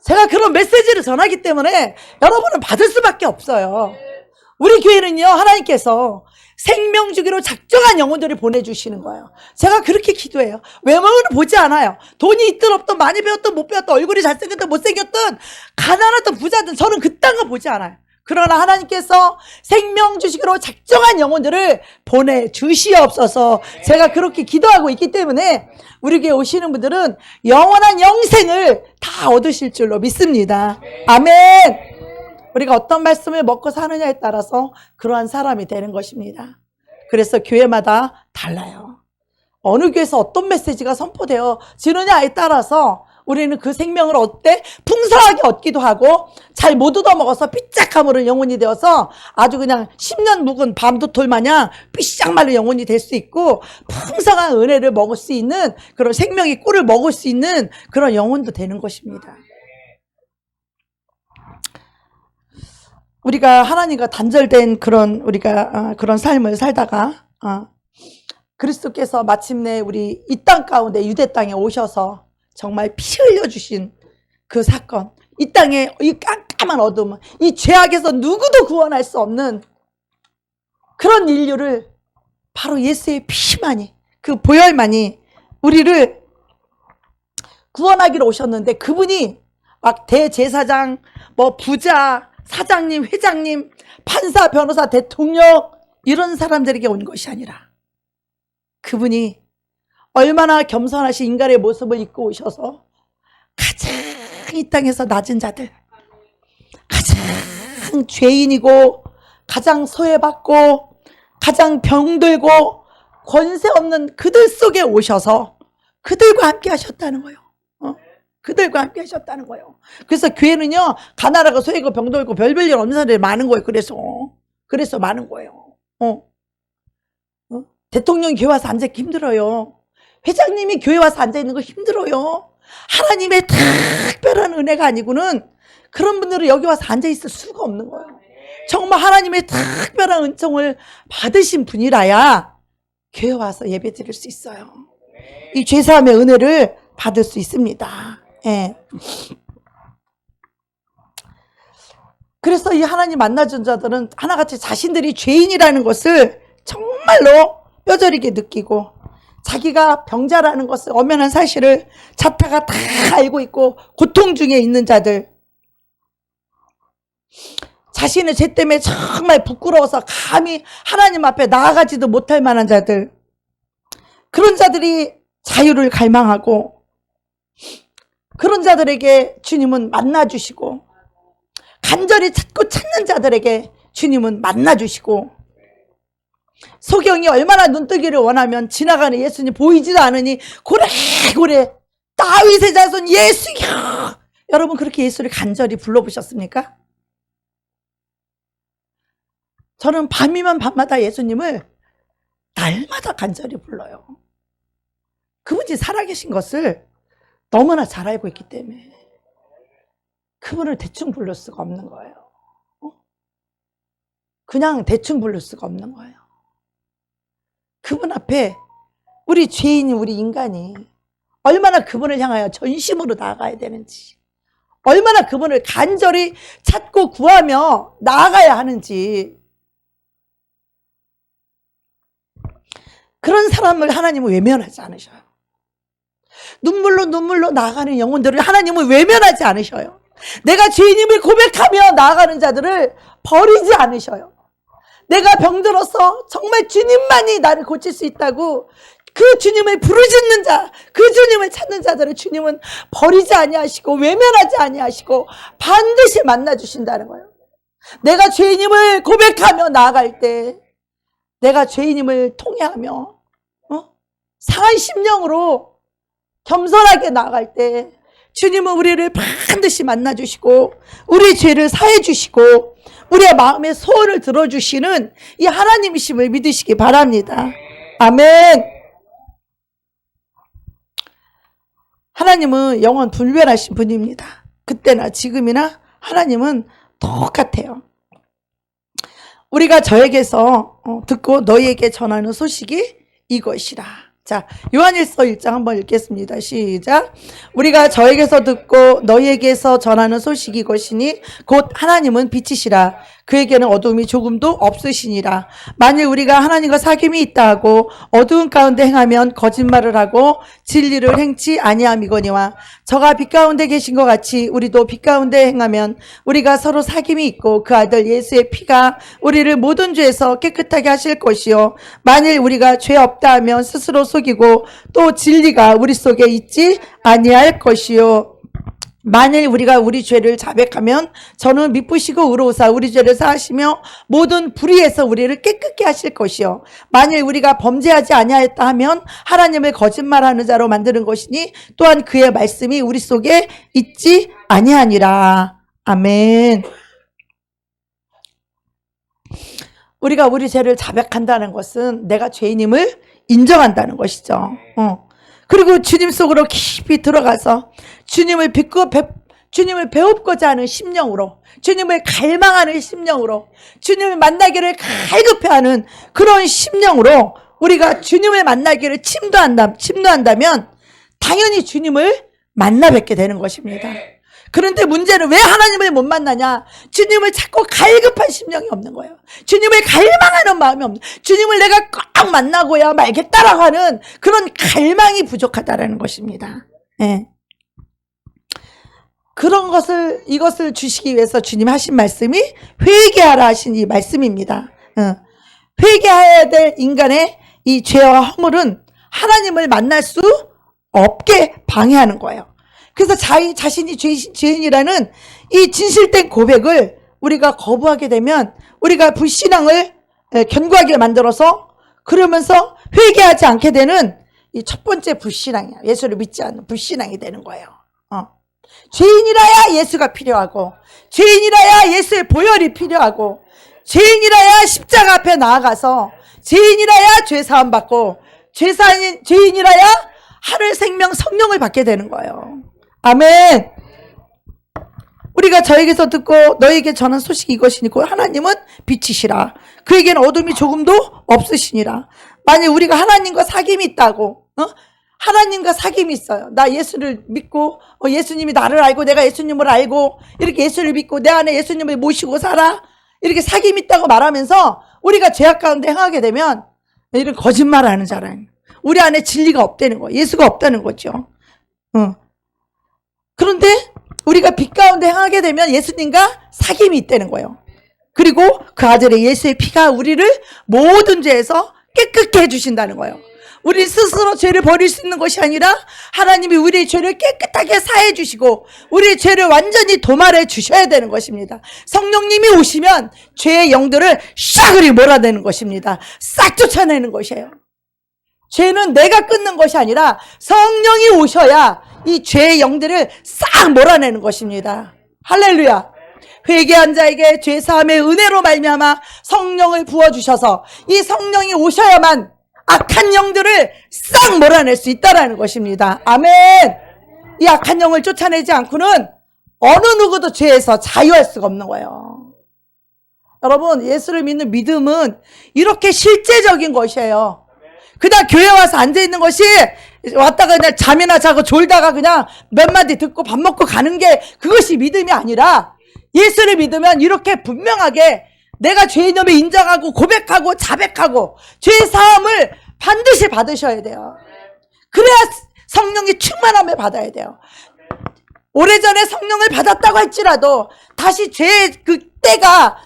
S1: 제가 그런 메시지를 전하기 때문에 여러분은 받을 수밖에 없어요. 우리 교회는요, 하나님께서 생명 주기로 작정한 영혼들을 보내주시는 거예요. 제가 그렇게 기도해요. 외모는 보지 않아요. 돈이 있든 없든, 많이 배웠든 못 배웠든, 얼굴이 잘생겼든 못생겼든, 가난하든 부자든 저는 그딴 거 보지 않아요. 그러나 하나님께서 생명 주시기로 작정한 영혼들을 보내주시옵소서. 제가 그렇게 기도하고 있기 때문에 우리 교회 오시는 분들은 영원한 영생을 다 얻으실 줄로 믿습니다. 아멘. 우리가 어떤 말씀을 먹고 사느냐에 따라서 그러한 사람이 되는 것입니다. 그래서 교회마다 달라요. 어느 교회에서 어떤 메시지가 선포되어지느냐에 따라서 우리는 그 생명을 어때? 풍성하게 얻기도 하고 잘 못 얻어먹어서 삐짝함으로 영혼이 되어서 아주 그냥 10년 묵은 밤도톨 마냥 삐싹 말로 영혼이 될 수 있고 풍성한 은혜를 먹을 수 있는 그런 생명의 꿀을 먹을 수 있는 그런 영혼도 되는 것입니다. 우리가 하나님과 단절된 그런 우리가 그런 삶을 살다가 그리스도께서 마침내 우리 이 땅 가운데 유대 땅에 오셔서 정말 피 흘려주신 그 사건, 이 땅에 이 깜깜한 어둠, 이 죄악에서 누구도 구원할 수 없는 그런 인류를 바로 예수의 피만이, 그 보혈만이 우리를 구원하기로 오셨는데, 그분이 막 대제사장, 뭐 부자, 사장님, 회장님, 판사, 변호사, 대통령 이런 사람들에게 온 것이 아니라 그분이 얼마나 겸손하신 인간의 모습을 입고 오셔서 가장 이 땅에서 낮은 자들, 가장 죄인이고 가장 소외받고 가장 병들고 권세 없는 그들 속에 오셔서 그들과 함께 하셨다는 거예요. 그들과 함께 하셨다는 거예요. 그래서 교회는요, 가난하고 소외고 병들고 별별 일 없는 사람들이 많은 거예요. 그래서 많은 거예요. 대통령이 교회 와서 앉아있기 힘들어요. 회장님이 교회 와서 앉아있는 거 힘들어요. 하나님의 특별한 은혜가 아니고는 그런 분들은 여기 와서 앉아있을 수가 없는 거예요. 정말 하나님의 특별한 은총을 받으신 분이라야 교회 와서 예배 드릴 수 있어요. 이 죄사함의 은혜를 받을 수 있습니다. 예. 그래서 이 하나님 만나준 자들은 하나같이 자신들이 죄인이라는 것을 정말로 뼈저리게 느끼고 자기가 병자라는 것을 엄연한 사실을 자타가 다 알고 있고 고통 중에 있는 자들, 자신의 죄 때문에 정말 부끄러워서 감히 하나님 앞에 나아가지도 못할 만한 자들, 그런 자들이 자유를 갈망하고 그런 자들에게 주님은 만나주시고, 간절히 찾고 찾는 자들에게 주님은 만나주시고, 소경이 얼마나 눈뜨기를 원하면 지나가는 예수님 보이지도 않으니 고래고래 다윗의 자손 예수여, 여러분 그렇게 예수를 간절히 불러보셨습니까? 저는 밤이면 밤마다 예수님을 날마다 간절히 불러요. 그분이 살아계신 것을 너무나 잘 알고 있기 때문에 그분을 대충 부를 수가 없는 거예요. 그냥 대충 부를 수가 없는 거예요. 그분 앞에 우리 죄인이, 우리 인간이 얼마나 그분을 향하여 전심으로 나아가야 되는지, 얼마나 그분을 간절히 찾고 구하며 나아가야 하는지, 그런 사람을 하나님은 외면하지 않으셔요. 눈물로 나아가는 영혼들을 하나님은 외면하지 않으셔요. 내가 죄인임을 고백하며 나아가는 자들을 버리지 않으셔요. 내가 병들어서 정말 주님만이 나를 고칠 수 있다고 그 주님을 부르짖는 자, 그 주님을 찾는 자들을 주님은 버리지 아니하시고 외면하지 아니하시고 반드시 만나주신다는 거예요. 내가 죄인임을 고백하며 나아갈 때, 내가 죄인임을 통해하며 상한 심령으로 겸손하게 나아갈 때 주님은 우리를 반드시 만나주시고 우리의 죄를 사해주시고 우리의 마음의 소원을 들어주시는 이 하나님이심을 믿으시기 바랍니다. 아멘. 하나님은 영원 불변하신 분입니다. 그때나 지금이나 하나님은 똑같아요. 우리가 저에게서 듣고 너희에게 전하는 소식이 이것이라. 자, 요한일서 1장 한번 읽겠습니다. 시작. 우리가 저에게서 듣고 너희에게서 전하는 소식이 이것이니 곧 하나님은 빛이시라. 그에게는 어두움이 조금도 없으시니라. 만일 우리가 하나님과 사귐이 있다 하고 어두운 가운데 행하면 거짓말을 하고 진리를 행치 아니함이거니와 저가 빛 가운데 계신 것 같이 우리도 빛 가운데 행하면 우리가 서로 사귐이 있고 그 아들 예수의 피가 우리를 모든 죄에서 깨끗하게 하실 것이요 만일 우리가 죄 없다 하면 스스로 속이고 또 진리가 우리 속에 있지 아니할 것이요. 만일 우리가 우리 죄를 자백하면 저는 미쁘시고 의로우사 우리 죄를 사하시며 모든 불의에서 우리를 깨끗게 하실 것이요 만일 우리가 범죄하지 아니하였다 하면 하나님을 거짓말하는 자로 만드는 것이니 또한 그의 말씀이 우리 속에 있지 아니하니라. 아멘. 우리가 우리 죄를 자백한다는 것은 내가 죄인임을 인정한다는 것이죠. 그리고 주님 속으로 깊이 들어가서 주님을 배웁고자 하는 심령으로, 주님을 갈망하는 심령으로, 주님을 만나기를 갈급해하는 그런 심령으로 우리가 주님을 만나기를 침노한다면 당연히 주님을 만나 뵙게 되는 것입니다. 그런데 문제는 왜 하나님을 못 만나냐? 주님을 찾고 갈급한 심령이 없는 거예요. 주님을 갈망하는 마음이 없는, 주님을 내가 꼭 만나고야 말겠다라고 하는 그런 갈망이 부족하다라는 것입니다. 예. 그런 이것을 주시기 위해서 주님 하신 말씀이 회개하라 하신 이 말씀입니다. 회개해야 될 인간의 이 죄와 허물은 하나님을 만날 수 없게 방해하는 거예요. 그래서 자신이 죄인이라는 이 진실된 고백을 우리가 거부하게 되면 우리가 불신앙을 견고하게 만들어서 그러면서 회개하지 않게 되는 이 첫 번째 불신앙이야. 예수를 믿지 않는 불신앙이 되는 거예요. 죄인이라야 예수가 필요하고, 죄인이라야 예수의 보혈이 필요하고, 죄인이라야 십자가 앞에 나아가서, 죄인이라야 죄사함 받고, 죄인이라야 하늘 생명 성령을 받게 되는 거예요. 아멘. 우리가 저에게서 듣고 너에게 전한 소식이 이것이니 곧 하나님은 빛이시라. 그에게는 어둠이 조금도 없으시니라. 만약 우리가 하나님과 사귐이 있다고, 하나님과 사귐이 있어요. 나 예수를 믿고 예수님이 나를 알고 내가 예수님을 알고 이렇게 예수를 믿고 내 안에 예수님을 모시고 살아. 이렇게 사귐이 있다고 말하면서 우리가 죄악 가운데 행하게 되면 이런 거짓말을 하는 자라는, 우리 안에 진리가 없다는 거예요. 예수가 없다는 거죠. 그런데 우리가 빛 가운데 행하게 되면 예수님과 사귐이 있다는 거예요. 그리고 그 아들의 예수의 피가 우리를 모든 죄에서 깨끗게 해주신다는 거예요. 우리 스스로 죄를 버릴 수 있는 것이 아니라 하나님이 우리의 죄를 깨끗하게 사해 주시고 우리의 죄를 완전히 도말해 주셔야 되는 것입니다. 성령님이 오시면 죄의 영들을 싹으리 몰아내는 것입니다. 싹 쫓아내는 것이에요. 죄는 내가 끊는 것이 아니라 성령이 오셔야 이 죄의 영들을 싹 몰아내는 것입니다. 할렐루야. 회개한 자에게 죄사함의 은혜로 말미암아 성령을 부어주셔서 이 성령이 오셔야만 악한 영들을 싹 몰아낼 수 있다는 것입니다. 아멘. 이 악한 영을 쫓아내지 않고는 어느 누구도 죄에서 자유할 수가 없는 거예요. 여러분, 예수를 믿는 믿음은 이렇게 실제적인 것이에요. 그냥 교회 와서 앉아있는 것이 왔다가 그냥 잠이나 자고 졸다가 그냥 몇 마디 듣고 밥 먹고 가는 게 그것이 믿음이 아니라 예수를 믿으면 이렇게 분명하게 내가 죄인임을 인정하고 고백하고 자백하고 죄사함을 반드시 받으셔야 돼요. 그래야 성령의 충만함을 받아야 돼요. 오래전에 성령을 받았다고 할지라도 다시 죄의 그 때가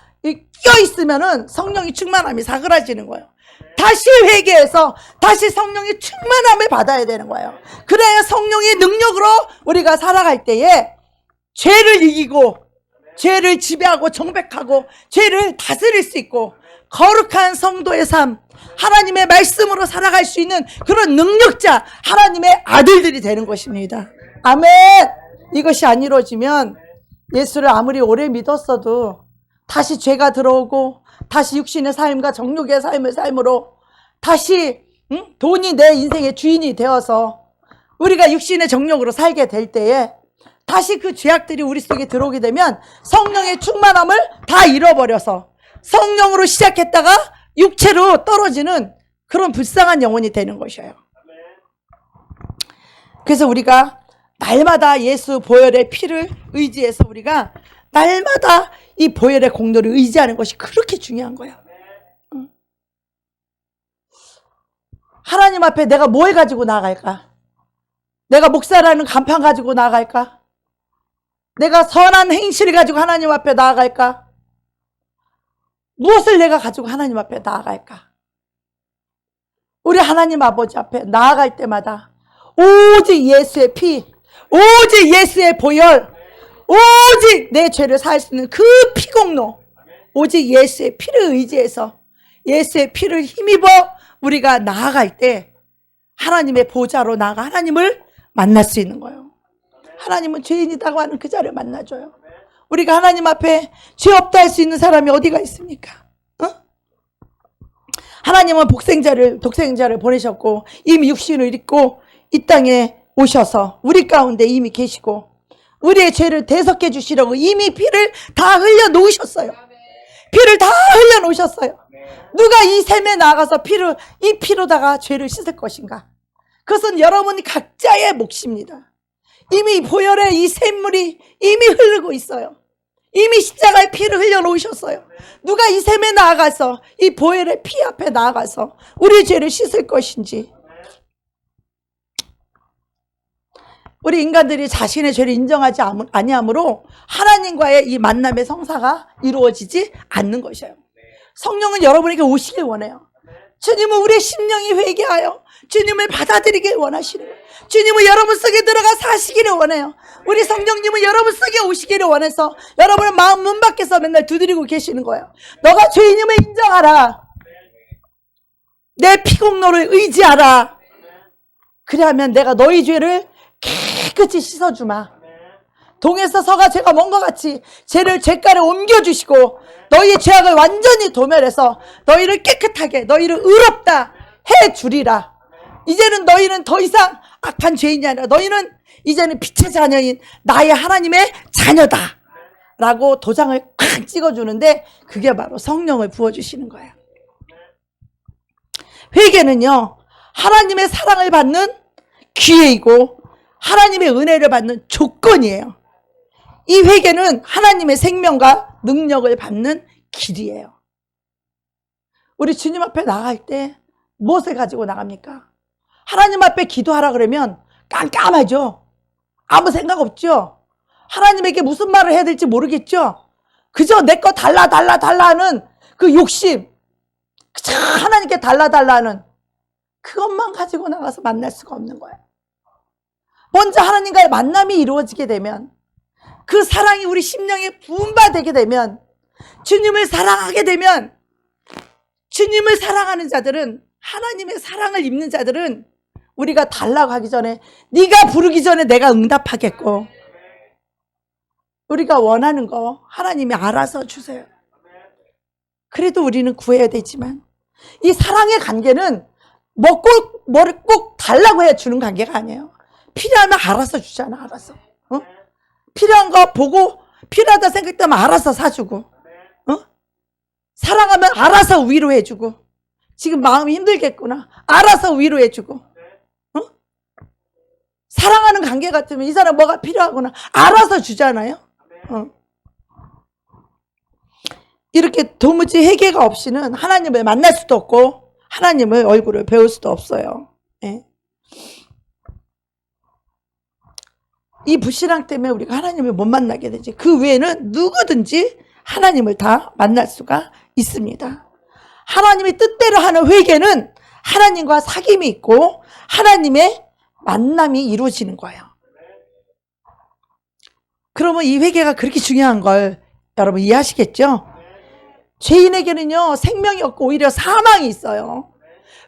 S1: 끼어있으면은 성령의 충만함이 사그라지는 거예요. 다시 회개해서 다시 성령의 충만함을 받아야 되는 거예요. 그래야 성령의 능력으로 우리가 살아갈 때에 죄를 이기고 죄를 지배하고 정백하고 죄를 다스릴 수 있고 거룩한 성도의 삶, 하나님의 말씀으로 살아갈 수 있는 그런 능력자, 하나님의 아들들이 되는 것입니다. 아멘. 이것이 안 이루어지면 예수를 아무리 오래 믿었어도 다시 죄가 들어오고 다시 육신의 삶과 정욕의 삶을 삶으로 다시 돈이 내 인생의 주인이 되어서 우리가 육신의 정욕으로 살게 될 때에 다시 그 죄악들이 우리 속에 들어오게 되면 성령의 충만함을 다 잃어버려서 성령으로 시작했다가 육체로 떨어지는 그런 불쌍한 영혼이 되는 것이에요. 그래서 우리가 날마다 예수 보혈의 피를 의지해서 우리가 날마다 이 보혈의 공로를 의지하는 것이 그렇게 중요한 거예요. 하나님 앞에 내가 뭘 가지고 나아갈까? 내가 목사라는 간판 가지고 나아갈까? 내가 선한 행실을 가지고 하나님 앞에 나아갈까? 무엇을 내가 가지고 하나님 앞에 나아갈까? 우리 하나님 아버지 앞에 나아갈 때마다 오직 예수의 피, 오직 예수의 보혈, 오직 내 죄를 사할 수 있는 그 피공로, 오직 예수의 피를 의지해서 예수의 피를 힘입어 우리가 나아갈 때 하나님의 보좌로 나아가 하나님을 만날 수 있는 거예요. 하나님은 죄인이라고 하는 그 자를 만나줘요. 우리가 하나님 앞에 죄 없다 할 수 있는 사람이 어디가 있습니까? 하나님은 독생자를 보내셨고 이미 육신을 입고 이 땅에 오셔서 우리 가운데 이미 계시고 우리의 죄를 대속해 주시려고 이미 피를 다 흘려 놓으셨어요. 피를 다 흘려 놓으셨어요. 누가 이 샘에 나가서 이 피로다가 죄를 씻을 것인가? 그것은 여러분이 각자의 몫입니다. 이미 보혈의 이 샘물이 이미 흐르고 있어요. 이미 십자가의 피를 흘려 놓으셨어요. 누가 이 샘에 나아가서 이 보혈의 피 앞에 나아가서 우리 죄를 씻을 것인지. 우리 인간들이 자신의 죄를 인정하지 아니하므로 하나님과의 이 만남의 성사가 이루어지지 않는 것이에요. 성령은 여러분에게 오시길 원해요. 주님은 우리의 심령이 회개하여 주님을 받아들이길 원하시는 거예요. 주님은 여러분 속에 들어가 사시기를 원해요. 우리 성령님은 여러분 속에 오시기를 원해서 여러분의 마음 문 밖에서 맨날 두드리고 계시는 거예요. 너가 죄인임을 인정하라. 내 피공로를 의지하라. 그래야면 내가 너희 죄를 깨끗이 씻어주마. 동에서 서가 죄가 먼 것 같이 죄가를 옮겨주시고 너희의 죄악을 완전히 도멸해서 너희를 깨끗하게 너희를 의롭다 해주리라. 이제는 너희는 더 이상 악한 죄인이 아니라 너희는 이제는 빛의 자녀인 나의 하나님의 자녀다 라고 도장을 꽉 찍어주는데 그게 바로 성령을 부어주시는 거예요. 회개는요 하나님의 사랑을 받는 기회이고 하나님의 은혜를 받는 조건이에요. 이 회개는 하나님의 생명과 능력을 받는 길이에요. 우리 주님 앞에 나갈 때 무엇을 가지고 나갑니까? 하나님 앞에 기도하라 그러면 깜깜하죠. 아무 생각 없죠. 하나님에게 무슨 말을 해야 될지 모르겠죠. 그저 내 거 달라 하는 그 욕심, 그저 하나님께 달라 하는 그것만 가지고 나가서 만날 수가 없는 거예요. 먼저 하나님과의 만남이 이루어지게 되면 그 사랑이 우리 심령에 부음받게 되면 주님을 사랑하게 되면 주님을 사랑하는 자들은 하나님의 사랑을 입는 자들은 우리가 달라고 하기 전에 네가 부르기 전에 내가 응답하겠고 우리가 원하는 거 하나님이 알아서 주세요. 그래도 우리는 구해야 되지만 이 사랑의 관계는 뭐를 꼭 달라고 해야 주는 관계가 아니에요. 필요하면 알아서 주잖아. 알아서 필요한 거 보고 필요하다 생각되면 알아서 사주고 사랑하면 알아서 위로해주고 지금 마음이 힘들겠구나 알아서 위로해주고 사랑하는 관계 같으면 이 사람 뭐가 필요하구나 알아서 주잖아요. 이렇게 도무지 회개가 없이는 하나님을 만날 수도 없고 하나님의 얼굴을 배울 수도 없어요. 예. 이 불신앙 때문에 우리가 하나님을 못 만나게 되지. 그 외에는 누구든지 하나님을 다 만날 수가 있습니다. 하나님의 뜻대로 하는 회개는 하나님과 사귐이 있고 하나님의 만남이 이루어지는 거예요. 그러면 이 회개가 그렇게 중요한 걸 여러분 이해하시겠죠? 죄인에게는요 생명이 없고 오히려 사망이 있어요.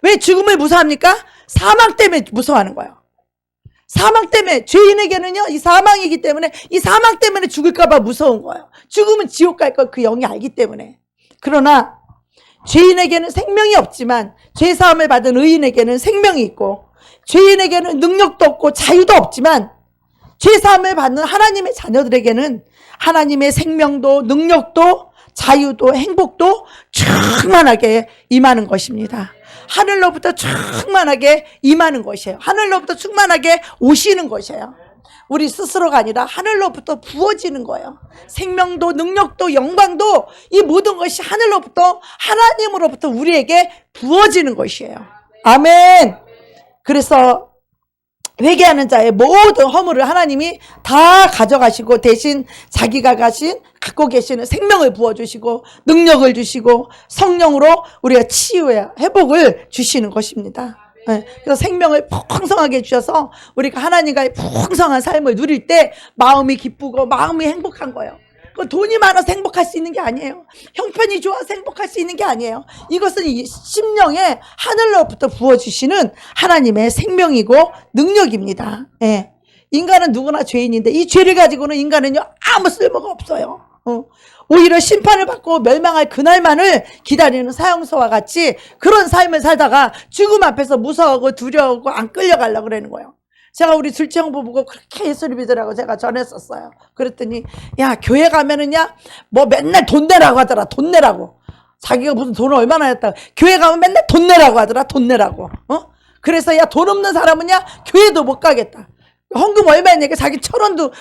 S1: 왜 죽음을 무서워합니까? 사망 때문에 무서워하는 거예요. 사망 때문에 죄인에게는요 이 사망이기 때문에 이 사망 때문에 죽을까 봐 무서운 거예요. 죽으면 지옥 갈 걸 그 영이 알기 때문에. 그러나 죄인에게는 생명이 없지만 죄사함을 받은 의인에게는 생명이 있고 죄인에게는 능력도 없고 자유도 없지만 죄사함을 받는 하나님의 자녀들에게는 하나님의 생명도 능력도 자유도 행복도 충만하게 임하는 것입니다. 하늘로부터 충만하게 임하는 것이에요. 하늘로부터 충만하게 오시는 것이에요. 우리 스스로가 아니라 하늘로부터 부어지는 거예요. 생명도 능력도 영광도 이 모든 것이 하늘로부터 하나님으로부터 우리에게 부어지는 것이에요. 아멘. 그래서 회개하는 자의 모든 허물을 하나님이 다 가져가시고 대신 자기가 갖고 계시는 생명을 부어주시고 능력을 주시고 성령으로 우리가 치유의 회복을 주시는 것입니다. 그래서 생명을 풍성하게 주셔서 우리가 하나님과의 풍성한 삶을 누릴 때 마음이 기쁘고 마음이 행복한 거예요. 그 돈이 많아서 행복할 수 있는 게 아니에요. 형편이 좋아서 행복할 수 있는 게 아니에요. 이것은 이 심령에 하늘로부터 부어주시는 하나님의 생명이고 능력입니다. 인간은 누구나 죄인인데 이 죄를 가지고는 인간은요 아무 쓸모가 없어요. 오히려 심판을 받고 멸망할 그날만을 기다리는 사형서와 같이 그런 삶을 살다가 죽음 앞에서 무서워하고 두려워하고 안 끌려가려고 그러는 거예요. 제가 우리 둘째 형부 보고 그렇게 예수를 믿으라고 제가 전했었어요. 그랬더니 야 교회 가면은 뭐 맨날 돈 내라고 하더라. 돈 내라고. 자기가 무슨 돈을 얼마나 했다. 교회 가면 맨날 돈 내라고 하더라. 돈 내라고. 그래서 돈 없는 사람은 교회도 못 가겠다. 헌금 얼마 있냐니까 자기 1,000원도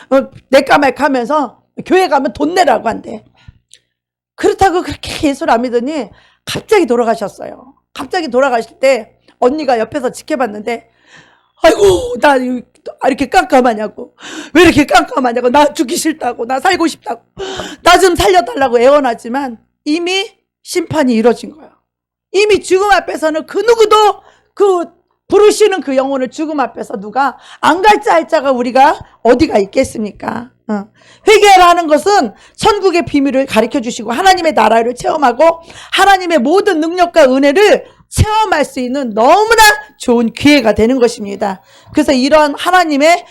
S1: 내까 말까 하면서 교회 가면 돈 내라고 한대. 그렇다고 그렇게 예수를 안 믿으니 갑자기 돌아가셨어요. 갑자기 돌아가실 때 언니가 옆에서 지켜봤는데 아이고 나 이렇게 깜깜하냐고, 왜 이렇게 깜깜하냐고, 나 죽기 싫다고, 나 살고 싶다고, 나 좀 살려달라고 애원하지만 이미 심판이 이루어진 거예요. 이미 죽음 앞에서는 그 누구도 부르시는 그 영혼을 죽음 앞에서 누가 안 갈자 할 자가 우리가 어디가 있겠습니까? 회개라는 것은 천국의 비밀을 가르쳐 주시고 하나님의 나라를 체험하고 하나님의 모든 능력과 은혜를 체험할 수 있는 너무나 좋은 기회가 되는 것입니다. 그래서 이런 하나님의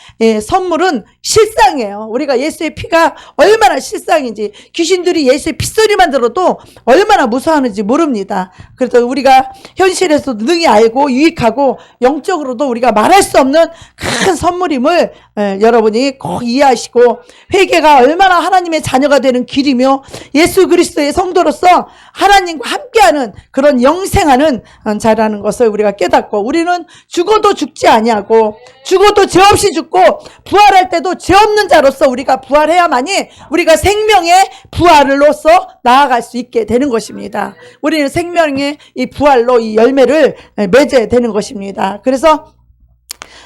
S1: 선물은 실상이에요. 우리가 예수의 피가 얼마나 실상인지, 귀신들이 예수의 핏소리만 들어도 얼마나 무서워하는지 모릅니다. 그래서 우리가 현실에서도 능히 알고 유익하고 영적으로도 우리가 말할 수 없는 큰 선물임을 여러분이 꼭 이해하시고, 회개가 얼마나 하나님의 자녀가 되는 길이며 예수 그리스도의 성도로서 하나님과 함께하는 그런 영생하는 자라는 것을 우리가 깨닫고, 우리는 죽어도 죽지 아니하고 죽어도 죄 없이 죽고 부활할 때도 죄 없는 자로서 우리가 부활해야만이 우리가 생명의 부활로서 나아갈 수 있게 되는 것입니다. 우리는 생명의 이 부활로 이 열매를 맺어야 되는 것입니다. 그래서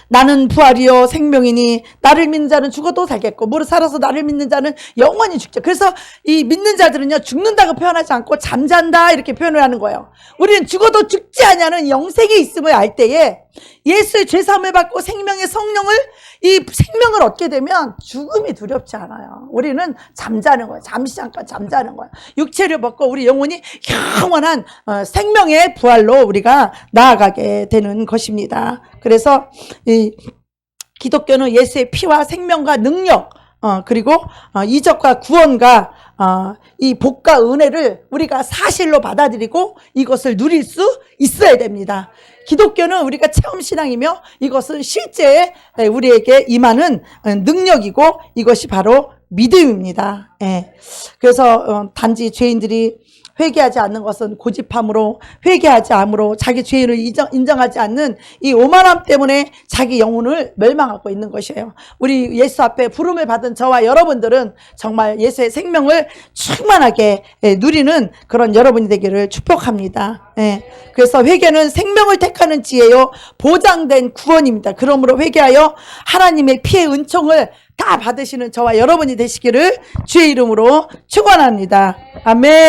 S1: 나는 부활이요 생명이니 나를 믿는 자는 죽어도 살겠고 무릇 살아서 나를 믿는 자는 영원히 죽죠. 그래서 이 믿는 자들은요 죽는다고 표현하지 않고 잠잔다 이렇게 표현을 하는 거예요. 우리는 죽어도 죽지 않냐는 영생이 있음을 알 때에 예수의 죄사함을 받고 생명의 성령을, 이 생명을 얻게 되면 죽음이 두렵지 않아요. 우리는 잠자는 거예요. 잠시 잠깐 잠자는 거예요. 육체를 벗고 우리 영혼이 영원한 생명의 부활로 우리가 나아가게 되는 것입니다. 그래서 이 기독교는 예수의 피와 생명과 능력, 그리고 이적과 구원과 이 복과 은혜를 우리가 사실로 받아들이고 이것을 누릴 수 있어야 됩니다. 기독교는 우리가 체험신앙이며 이것은 실제 우리에게 임하는 능력이고 이것이 바로 믿음입니다. 그래서 단지 죄인들이 회개하지 않는 것은 고집함으로, 회개하지 않으므로 자기 죄를 인정하지 않는 이 오만함 때문에 자기 영혼을 멸망하고 있는 것이에요. 우리 예수 앞에 부름을 받은 저와 여러분들은 정말 예수의 생명을 충만하게 누리는 그런 여러분이 되기를 축복합니다. 그래서 회개는 생명을 택하는 지혜요 보장된 구원입니다. 그러므로 회개하여 하나님의 피의 은총을 다 받으시는 저와 여러분이 되시기를 주의 이름으로 축원합니다. 아멘.